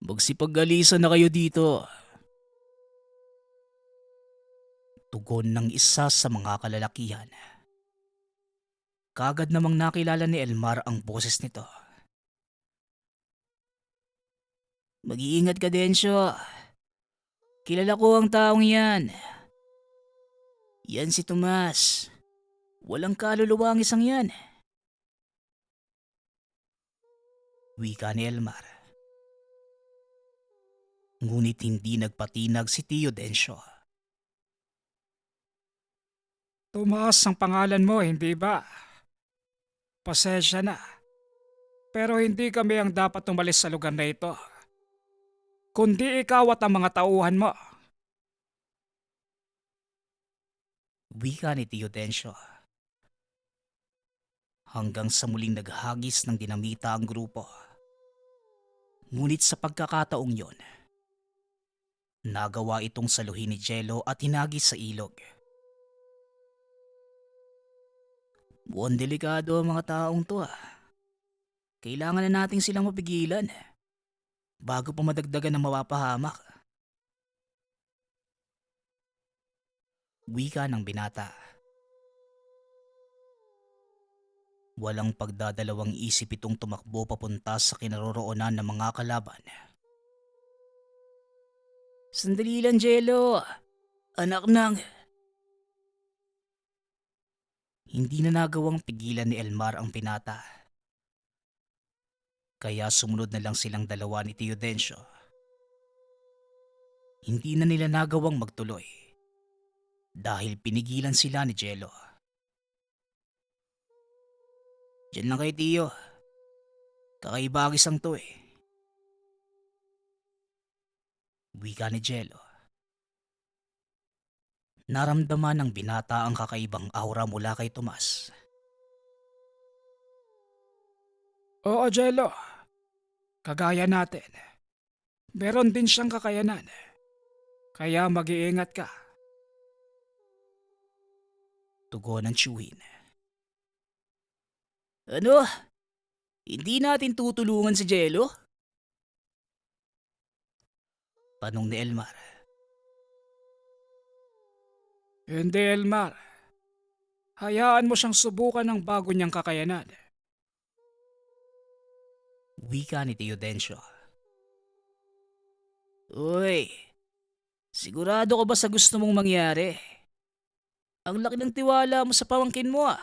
magsipag-alisan na kayo dito. Tugon ng isa sa mga kalalakihan. Kagad namang nakilala ni Elmar ang boses nito. Mag-iingat ka, Densyo. Kilala ko ang taong yan. Yan si Tomas. Walang kaluluwa ang isang yan. Wika ni Elmar. Ngunit hindi nagpatinag si Tio Densyo. Tumaas ang pangalan mo, hindi ba? Pasensya na. Pero hindi kami ang dapat umalis sa lugar na ito. Kundi ikaw at ang mga tauhan mo. Wika ni Tio Densyo. Hanggang sa muling naghagis ng dinamita ang grupo. Ngunit sa pagkakataong yon, nagawa itong saluhin ni Jello at hinagis sa ilog. Mukhang delikado ang mga taong to. Kailangan na nating silang mapigilan bago pa madagdagan ng mapapahamak. Wika ng binata. Walang pagdadalawang isip itong tumakbo papunta sa kinaroroonan ng mga kalaban. Sandali lang, Jello. Anak ng... Hindi na nagawang pigilan ni Elmar ang pinata. Kaya sumunod na lang silang dalawa ni Tio Densyo. Hindi na nila nagawang magtuloy dahil pinigilan sila ni Jello. Diyan lang kay Tio. Kakaiba ang isang to eh. Wika ni Jello. Naramdaman ng binata ang kakaibang aura mula kay Tomas. Oo, Jello. Kagaya natin. Meron din siyang kakayanan. Kaya mag-iingat ka. Tugon ng tiyuhin. Ano? Hindi natin tutulungan si Jello? Tanong ni Elmar. Hindi, Elmar. Hayaan mo siyang subukan ng bago niyang kakayanan. Wika ni Tio Densyo. Uy, sigurado ka ba sa gusto mong mangyari? Ang laki ng tiwala mo sa pamangkin mo ah.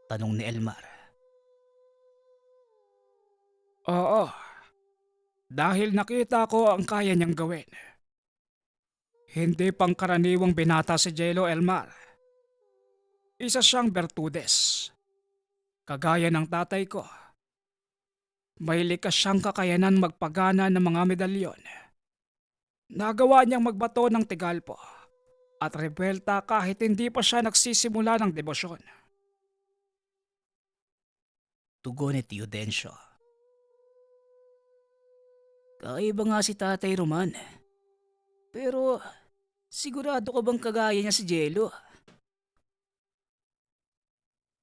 Tanong ni Elmar. Oo. Dahil nakita ko ang kaya niyang gawin. Hindi pangkaraniwang binata si Jello, Elmar. Isa siyang bertudes. Kagaya ng tatay ko. May likas siyang kakayanan magpagana ng mga medalyon. Nagawa niyang magbato ng tigalpo at rebelta kahit hindi pa siya nagsisimula ng debosyon. Tugon ni Tio Densyo. Kakaiba nga si Tatay Roman. Pero sigurado ka bang kagaya niya si Jello?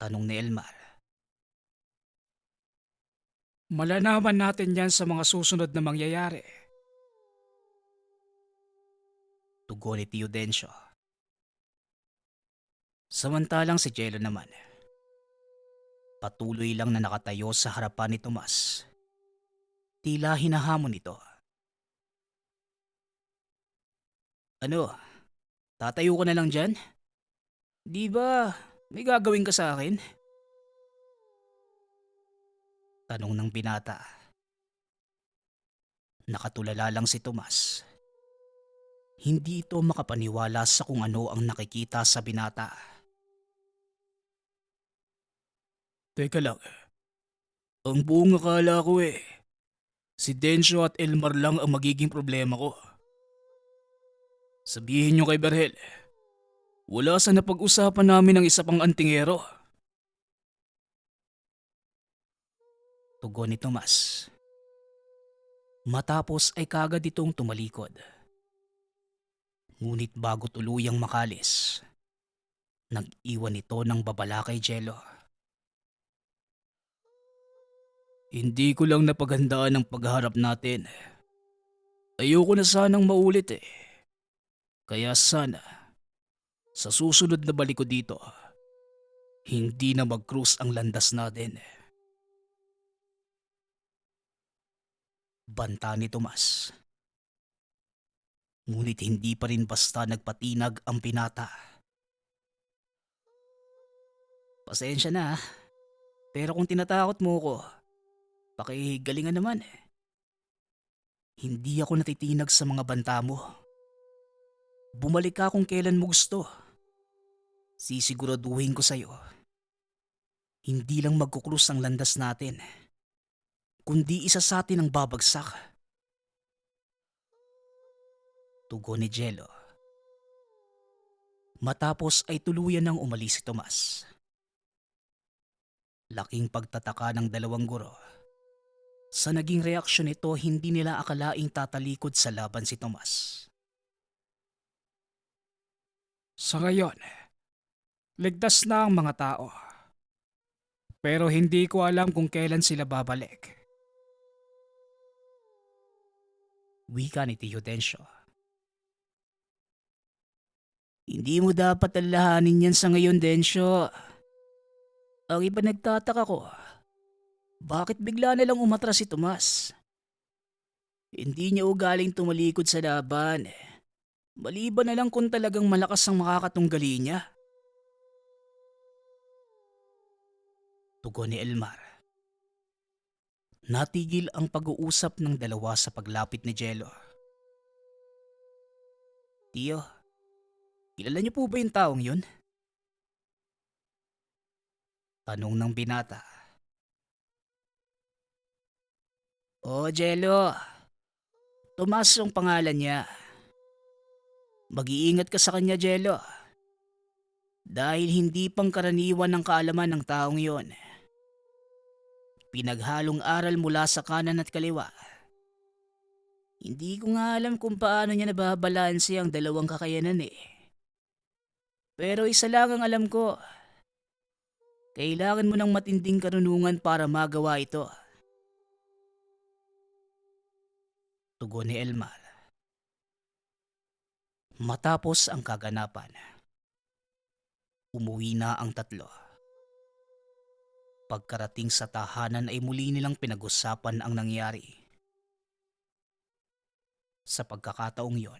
Tanong ni Elmar. Malalaman natin yan sa mga susunod na mangyayari. Tugon ni Tio Densyo. Samantalang si Jello naman, patuloy lang na nakatayo sa harapan ni Tomas. Tila hinahamon ito. Ano? Tatayo ka na lang dyan? Di ba may gagawin ka sa akin? Tanong ng binata. Nakatulala lang si Tomas. Hindi ito makapaniwala sa kung ano ang nakikita sa binata. Teka lang. Ang buong akala ko si Densyo at Elmar lang ang magiging problema ko. Sabihin niyo kay Berhel, wala sa napag-usapan namin ng isa pang antingero. Tugon ni Tomas. Matapos ay kagad itong tumalikod. Ngunit bago tuluyang makalis, nag-iwan ito ng babala kay Jello. Hindi ko lang napaghandaan ang pagharap natin. Ayoko na sanang maulit eh. Kaya sana, sa susunod na balik ko dito, hindi na mag-cruise ang landas natin. Banta ni Tomas. Ngunit hindi pa rin basta nagpatinag ang binata. Pasensya na, pero kung tinatakot mo ko, pakigalingan naman. Hindi ako natitinag sa mga banta mo. Bumalik ka kung kailan mo gusto. Sisiguraduhin ko sa'yo, hindi lang magkukrus ang landas natin, kundi isa sa atin ang babagsak. Tugon ni Jello. Matapos ay tuluyan nang umalis si Tomas. Laking pagtataka ng dalawang guro. Sa naging reaksyon nito, hindi nila akalaing tatalikod sa laban si Tomas. Sa ngayon, ligtas na ang mga tao. Pero hindi ko alam kung kailan sila babalik. Wika ni Tio Densyo. Hindi mo dapat alalahanin yan sa ngayon, Densyo. Ang iba nagtataka ko, bakit bigla na lang umatras si Tomas? Hindi niya ugaling tumalikod sa laban. Maliban na lang kung talagang malakas ang makakatunggali niya. Tugon ni Elmar. Natigil ang pag-uusap ng dalawa sa paglapit ni Jello. Tio, kilala niyo po ba yung taong yun? Tanong ng binata. Oh, Jello. Tomas ang pangalan niya. Mag-iingat ka sa kanya, Jello. Dahil hindi pangkaraniwan ng kaalaman ng taong yon. Pinaghalong aral mula sa kanan at kaliwa. Hindi ko nga alam kung paano niya nababalanse ang dalawang kakayanan eh. Pero isa lang ang alam ko. Kailangan mo ng matinding karunungan para magawa ito. Tugon ni Elmar. Matapos ang kaganapan, umuwi na ang tatlo. Pagkarating sa tahanan ay muli nilang pinag-usapan ang nangyari. Sa pagkakataong yon,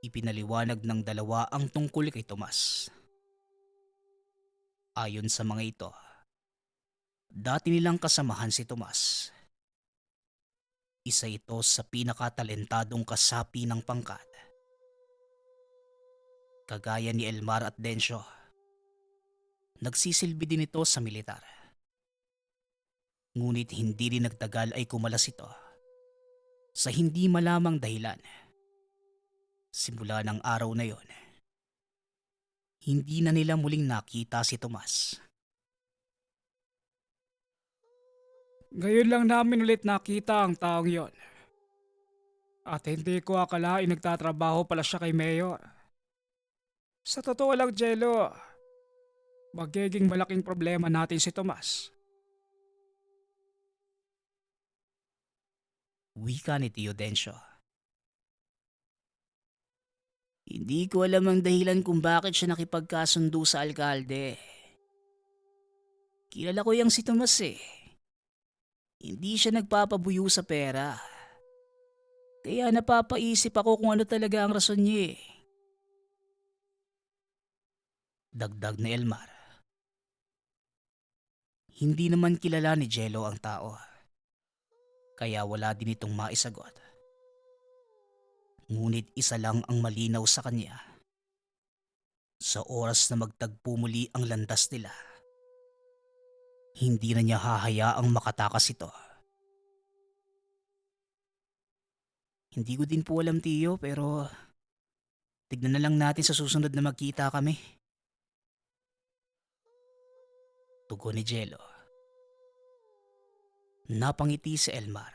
ipinaliwanag ng dalawa ang tungkol kay Tomas. Ayon sa mga ito, dati nilang kasamahan si Tomas. Isa ito sa pinakatalentadong kasapi ng pangkat. Kagaya ni Elmar at Densyo, nagsisilbi din ito sa militar. Ngunit hindi rin nagtagal ay kumalas ito sa hindi malamang dahilan. Simula ng araw na yon, hindi na nila muling nakita si Tomas. Ngayon lang namin ulit nakita ang taong yon. At hindi ko akalain nagtatrabaho pala siya kay Mayor. Sa totoo lang, Jello, magiging malaking problema natin si Tomas. Wika ni Tio Densyo. Hindi ko alam ang dahilan kung bakit siya nakipagkasundo sa alkalde. Kilala ko yang si Tomas eh. Hindi siya nagpapabuyo sa pera. Kaya napapaisip ako kung ano talaga ang rason niya eh. Dagdag ni Elmar. Hindi naman kilala ni Jello ang tao. Kaya wala din itong maisagot. Ngunit isa lang ang malinaw sa kanya. Sa oras na magtagpo muli ang landas nila, hindi na niya hahayaang makatakas ito. Hindi ko din po alam, Tiyo, pero tignan na lang natin sa susunod na magkita kami. Tugon ni Jello. Napangiti si Elmar.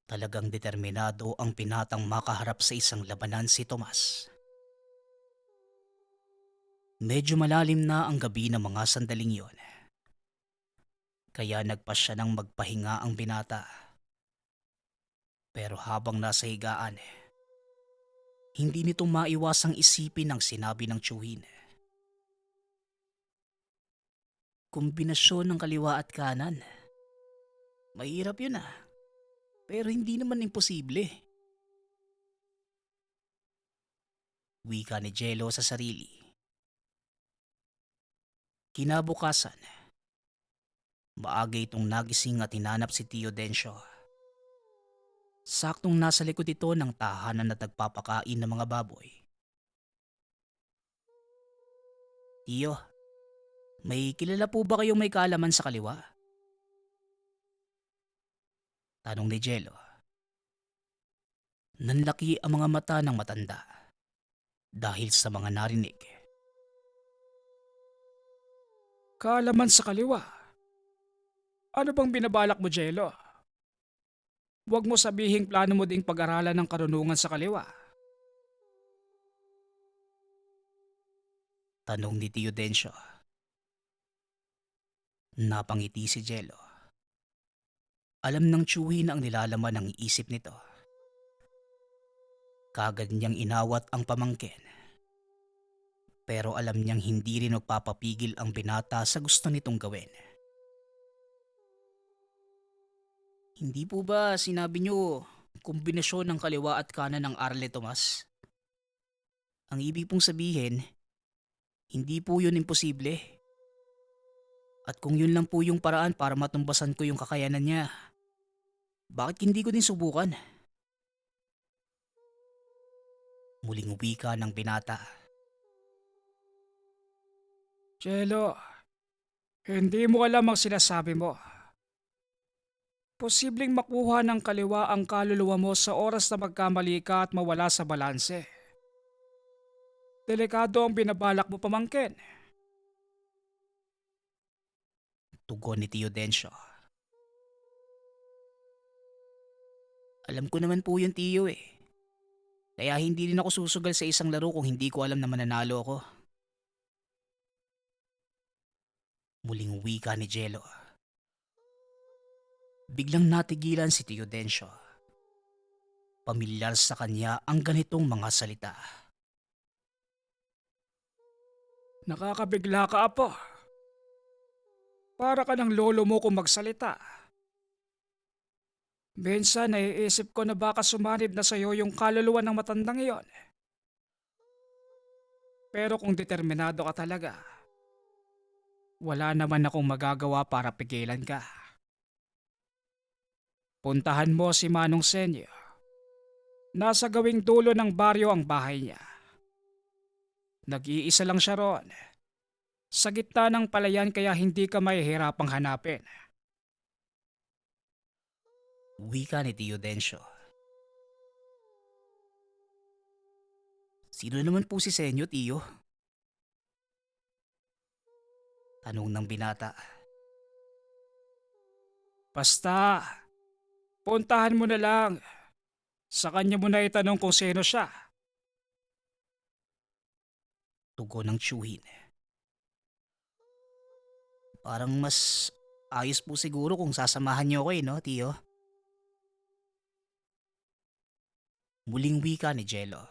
Talagang determinado ang binatang makaharap sa isang labanan si Tomas. Medyo malalim na ang gabi ng mga sandaling yon, kaya nagpa siya ng magpahinga ang binata. Pero habang nasa higaan, hindi nito maiwasang isipin ang sinabi ng tiyuhin. Kombinasyon ng kaliwa at kanan. Mahirap yun ah, pero hindi naman imposible. Wika ni Jello sa sarili. Kinabukasan, maaga itong nagising at hinanap si Tio Densyo. Saktong nasa likod ito ng tahanan at nagpapakain ng mga baboy. Tio, may kilala po ba kayong may kaalaman sa kaliwa? Tanong ni Jello. Nanlaki ang mga mata ng matanda dahil sa mga narinig. Kaalaman sa kaliwa. Ano bang binabalak mo, Jello? Huwag mo sabihing plano mo ding pag-aralan ng karunungan sa kaliwa. Tanong ni Tio Densyo. Napangiti si Jello. Alam ng tiyuhin ang nilalaman ng isip nito. Kagad niyang inawat ang pamangkin. Pero alam niyang hindi rin magpapapigil ang binata sa gusto nitong gawin. Hindi po ba sinabi niyo kombinasyon ng kaliwa at kanan ng Arle Tomas? Ang ibig pong sabihin, hindi po yun imposible. At kung yun lang po yung paraan para matumbasan ko yung kakayanan niya, bakit hindi ko din subukan? Muling wika ng binata. Jello, hindi mo alam ang sinasabi mo. Posibleng makuha ng kaliwa ang kaluluwa mo sa oras na magkamali ka at mawala sa balanse. Delikado ang binabalak mo, pamangkin. Tugon ni Tio Densyo. Alam ko naman po yun, Tio eh. Kaya hindi rin ako susugal sa isang laro kung hindi ko alam na mananalo ako. Muling wika ni Jello. Biglang natigilan si Tio Densyo. Pamilyar sa kanya ang ganitong mga salita. Nakakabigla ka, apo. Para ka ng lolo mo kung magsalita. Minsan naiisip ko na baka sumanib na sa'yo yung kaluluwa ng matandang iyon. Pero kung determinado ka talaga, wala naman akong magagawa para pigilan ka. Puntahan mo si Manong Senyo. Nasa gawing dulo ng baryo ang bahay niya. Nag-iisa lang siya roon. Sa gitna ng palayan kaya hindi ka mahihirapang hanapin. Wika ni Tio Densyo. Sino naman po si Senyo, Tio? Tanong ng binata. Basta, puntahan mo na lang. Sa kanya mo na itanong kung sino siya. Tugon ng tiyuhin. Parang mas ayos po siguro kung sasamahan niyo ako no, Tio? Muling wika ni Jello.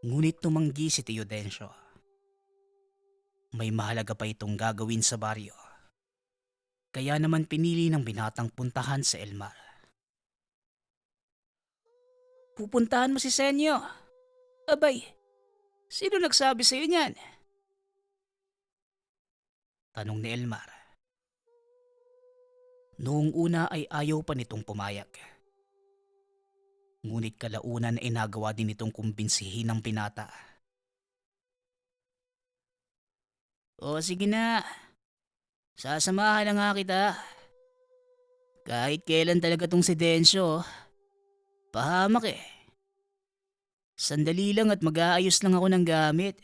Ngunit tumanggi si Tio Densyo. May mahalaga pa itong gagawin sa baryo. Kaya naman pinili ng binatang puntahan sa Elmar. Pupuntahan mo si Senyo. Abay, sino nagsabi sa'yo niyan? Tanong ni Elmar. Noong una ay ayaw pa nitong pumayag. Ngunit kalaunan ay nagawa din itong kumbinsihin ng binata. O sige na, sasamahan na nga kita. Kahit kailan talaga tong si Densyo, pahamak eh. Sandali lang at mag-aayos lang ako ng gamit.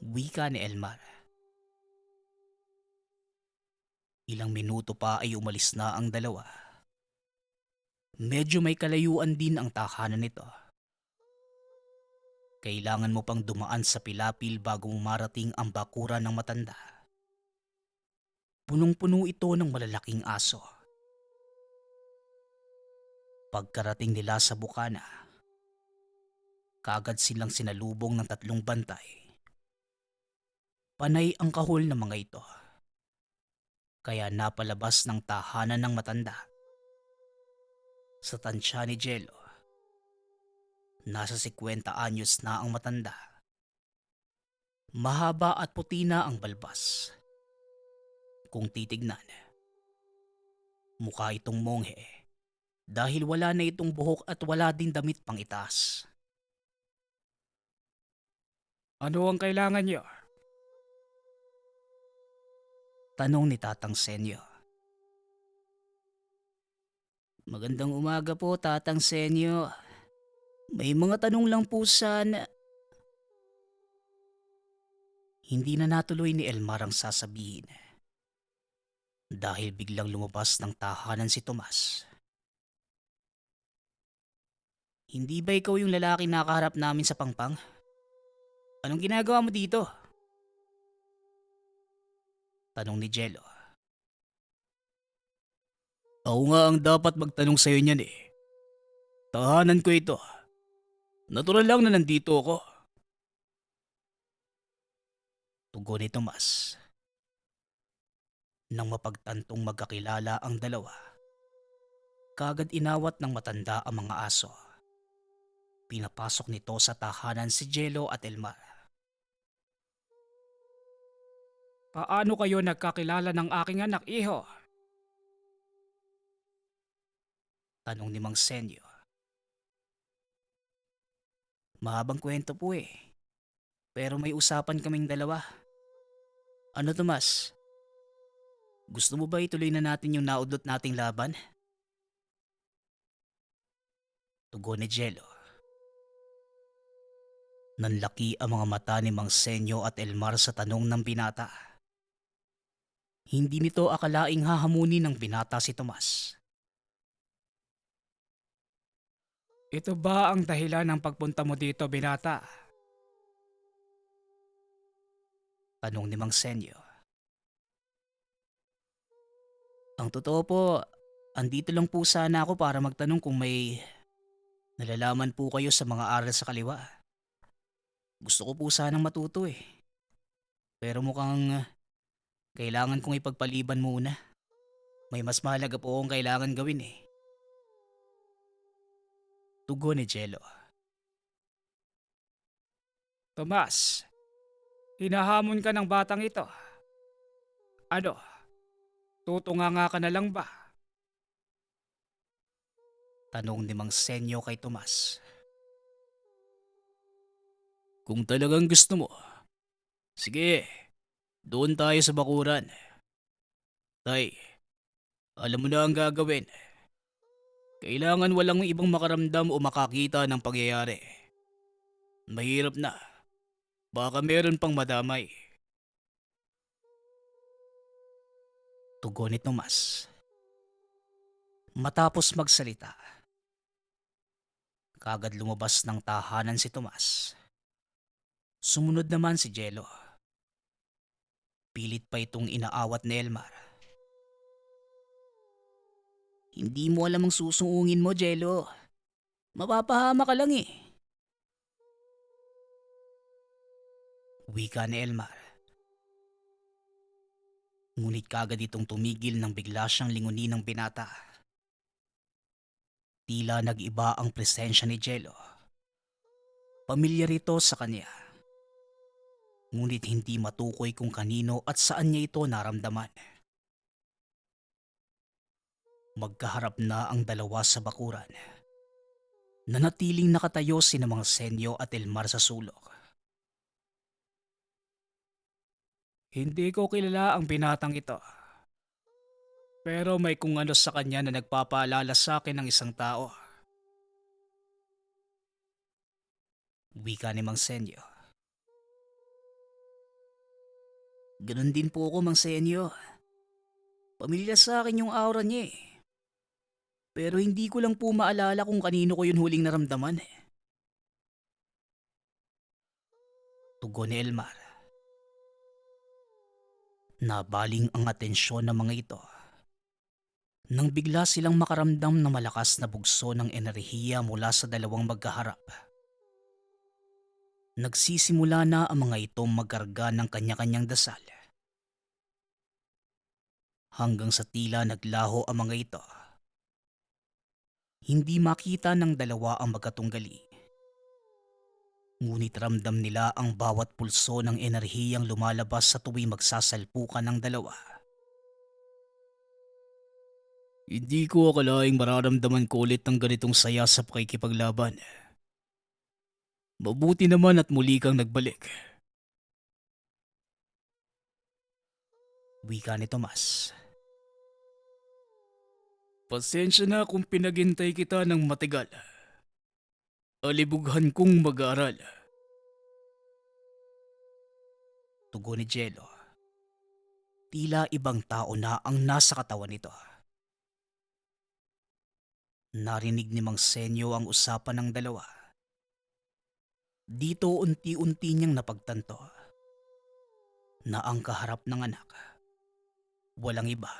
Wika ni Elmar. Ilang minuto pa ay umalis na ang dalawa. Medyo may kalayuan din ang tahanan nito. Kailangan mo pang dumaan sa pilapil bago mo marating ang bakuran ng matanda. Punong-puno ito ng malalaking aso. Pagkarating nila sa bukana, kaagad silang sinalubong ng tatlong bantay. Panay ang kahol ng mga ito, kaya napalabas ng tahanan ng matanda. Sa tansya ni Jello, nasa 50 anyos na ang matanda. Mahaba at puti na ang balbas. Kung titignan, mukha itong monghe dahil wala na itong buhok at wala din damit pang itaas. Ano ang kailangan niyo? Tanong ni Tatang Senyo. Magandang umaga po, Tatang Senyo. May mga tanong lang po sana. Hindi na natuloy ni Elmar ang sasabihin dahil biglang lumabas ng tahanan si Tomas. Hindi ba ikaw yung lalaki nakaharap namin sa pangpang? Anong ginagawa mo dito? Tanong ni Jello. Ako nga ang dapat magtanong sa'yo niyan eh. Tahanan ko ito. Natural lang na nandito ako. Tugon ni Tomas. Nang mapagtantong magkakilala ang dalawa, kagad inawat ng matanda ang mga aso. Pinapasok nito sa tahanan si Jello at Elmar. Paano kayo nagkakilala ng aking anak, iho? Tanong ni Mang Senyo. Mahabang kwento po eh. Pero may usapan kaming dalawa. Ano Tomas? Gusto mo ba ituloy na natin yung naudlot nating laban? Tugon ni Jello. Nanlaki ang mga mata ni Mang Senyo at Elmar sa tanong ng binata. Hindi nito akalaing hahamunin ng binata si Tomas. Ito ba ang dahilan ng pagpunta mo dito, binata? Tanong ni Mang Senyo. Ang totoo po, andito lang po sana ako para magtanong kung may nalalaman po kayo sa mga aral sa kaliwa. Gusto ko po sanang matuto eh. Pero mukhang kailangan kong ipagpaliban muna. May mas mahalaga po akong kailangan gawin eh. Tugon ni Jello. Tomas, hinahamon ka ng batang ito. Ano? Tutunganga ka na lang ba? Tanong ni Mang Senyo kay Tomas. Kung talagang gusto mo, sige, doon tayo sa bakuran. Tay, alam mo na ang gagawin. Kailangan walang ibang makaramdam o makakita ng pangyayari. Mahirap na. Baka meron pang madamay. Tugon ni Tomas. Matapos magsalita, kagad lumabas ng tahanan si Tomas. Sumunod naman si Jello. Pilit pa itong inaawat ni Elmar. Hindi mo alam ang susuungin mo, Jello. Mapapahama ka lang eh. Wika ni Elmar. Ngunit kagad itong tumigil nang bigla siyang lingunin ng binata. Tila nag-iba ang presensya ni Jello. Pamilyar ito sa kanya. Ngunit hindi matukoy kung kanino at saan niya ito naramdaman. Magkaharap na ang dalawa sa bakuran. Nanatiling nakatayo sina Mang Senyo at Elmar sa sulok. Hindi ko kilala ang binatang ito. Pero may kung ano sa kanya na nagpapaalala sa akin ng isang tao. Wika ni Mang Senyo. Ganon din po ako, Mang Senyo. Pamilyar sa akin yung aura niya eh. Pero hindi ko lang po maalala kung kanino ko yun huling naramdaman. Tugon ni Elmar. Nabaling ang atensyon ng mga ito nang bigla silang makaramdam na malakas na bugso ng enerhiya mula sa dalawang magkaharap. Nagsisimula na ang mga ito magkarga ng kanya-kanyang dasal. Hanggang sa tila naglaho ang mga ito. Hindi makita ng dalawa ang magkatunggali. Ngunit ramdam nila ang bawat pulso ng enerhiyang lumalabas sa tuwing magsasalpukan ng dalawa. Hindi ko akalaing mararamdaman ko ulit ng ganitong saya sa pakikipaglaban. Mabuti naman at muli kang nagbalik. Wika ni Tomas. Pasensya na kung pinaghintay kita ng matagal. Alibughan kong mag-aaral. Tugon ni Jello. Tila ibang tao na ang nasa katawan nito. Narinig ni Mang Senyo ang usapan ng dalawa. Dito unti-unti niyang napagtanto na ang kaharap ng anak walang iba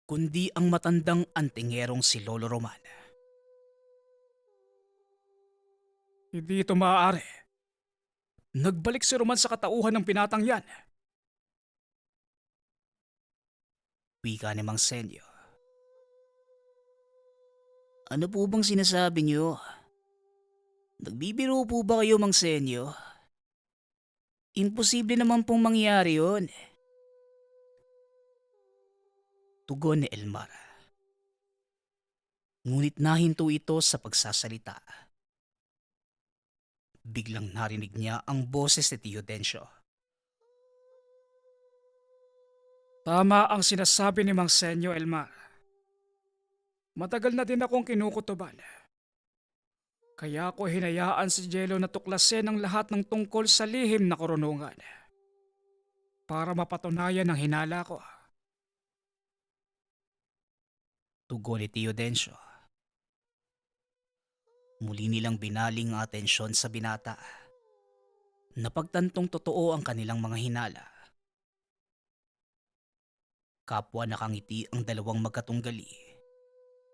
kundi ang matandang antingerong si Lolo Roman. Hindi ito maaari. Nagbalik si Roman sa katauhan ng binatang yan. Wika ni Mang Senyo. Ano po bang sinasabi niyo? Nagbibiro po ba kayo, Mang Senyo? Imposible naman pong mangyari yun. Tugon ni Elmar. Ngunit nahinto ito sa pagsasalita. Biglang narinig niya ang boses ni Tio Densyo. Tama ang sinasabi ni Mang Senyo, Elmar. Matagal na din akong kinukutuban. Kaya ako hinayaan si Jello na tuklasin ang lahat ng tungkol sa lihim na karunungan. Para mapatunayan ang hinala ko. Tugon ni Tio Densyo. Muli nilang binaling ang atensyon sa binata. Napagtantong totoo ang kanilang mga hinala. Kapwa nakangiti ang dalawang magkatunggali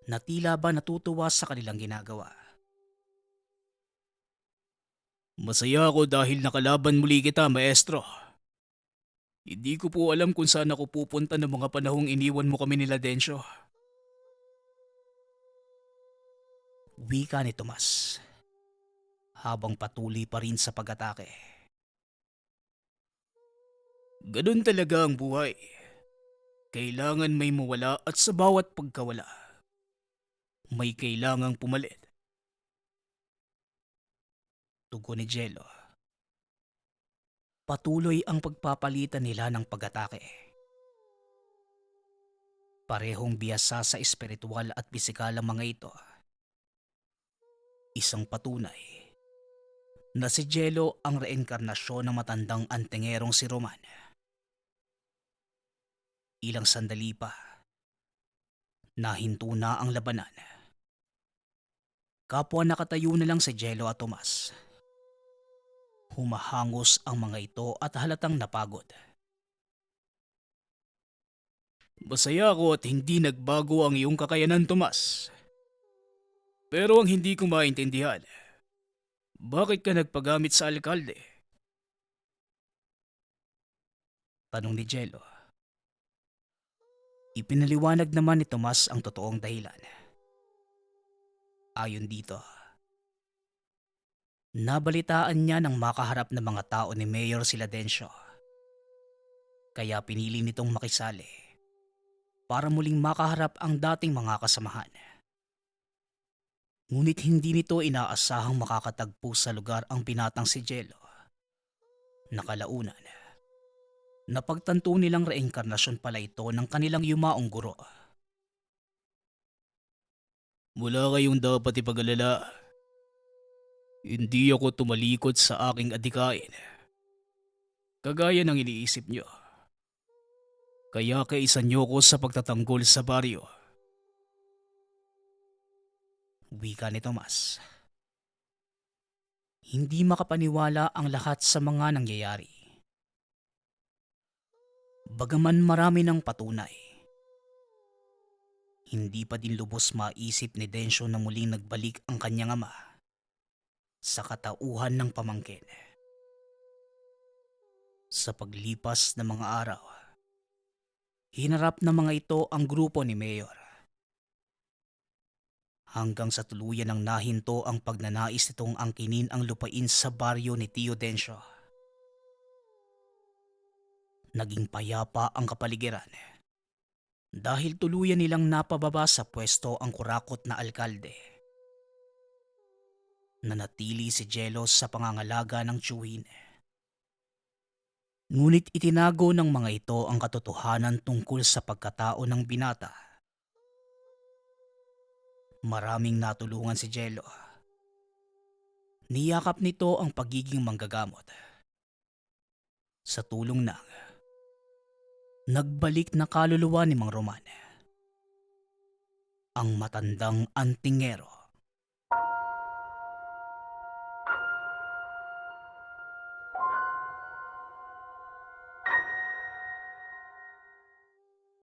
na tila ba natutuwa sa kanilang ginagawa. Masaya ako dahil nakalaban muli kita, maestro. Hindi ko po alam kung saan ako pupunta ng mga panahong iniwan mo kami nila Densyo. Wika ni Tomas habang patuloy pa rin sa pag-atake. Ganun talaga ang buhay. Kailangan may mawala at sa bawat pagkawala, may kailangang pumalit. Tugon ni Jello. Patuloy ang pagpapalitan nila ng pag-atake. Parehong biyasa sa espiritual at pisikal ang mga ito. Isang patunay na si Jello ang reinkarnasyon ng matandang antingerong si Roman. Ilang sandali pa, nahinto na ang labanan. Kapwa nakatayo na lang si Jello at Tomas. Humahangos ang mga ito at halatang napagod. Masaya ako at hindi nagbago ang iyong kakayanan, Tomas. Pero ang hindi ko maintindihan, bakit ka nagpagamit sa alkalde? Tanong ni Jello. Ipinaliwanag naman ni Tomas ang totoong dahilan. Ayon dito, nabalitaan niya ng makaharap na mga tao ni Mayor Siladencio. Kaya pinili nitong makisali para muling makaharap ang dating mga kasamahan. Ngunit hindi nito inaasahang makakatagpo sa lugar ang binatang si Jello. Nakalaunan, napagtanto nilang reinkarnasyon pala ito ng kanilang yumaong guro. Wala kayong dapat ipag-alala. Hindi ako tumalikod sa aking adikain. Kagaya ng iniisip niyo. Kaya kaisan niyo ko sa pagtatanggol sa baryo. Wika ni Tomas. Hindi makapaniwala ang lahat sa mga nangyayari. Bagaman marami ng patunay, hindi pa din lubos maisip ni Densyo na muling nagbalik ang kanyang ama sa katauhan ng pamangkin. Sa paglipas ng mga araw, hinarap ng mga ito ang grupo ni Mayor. Hanggang sa tuluyan ng nahinto ang pagnanais nitong angkinin ang lupain sa baryo ni Tio Densyo. Naging payapa ang kapaligiran dahil tuluyan nilang napababa sa pwesto ang kurakot na alkalde. Nanatili si Jelos sa pangangalaga ng tiyuhin. Ngunit itinago ng mga ito ang katotohanan tungkol sa pagkatao ng binata. Maraming natulungan si Jello. Niyakap nito ang pagiging manggagamot. Sa tulong ng nagbalik na kaluluwa ni Mang Roman, ang matandang antingero.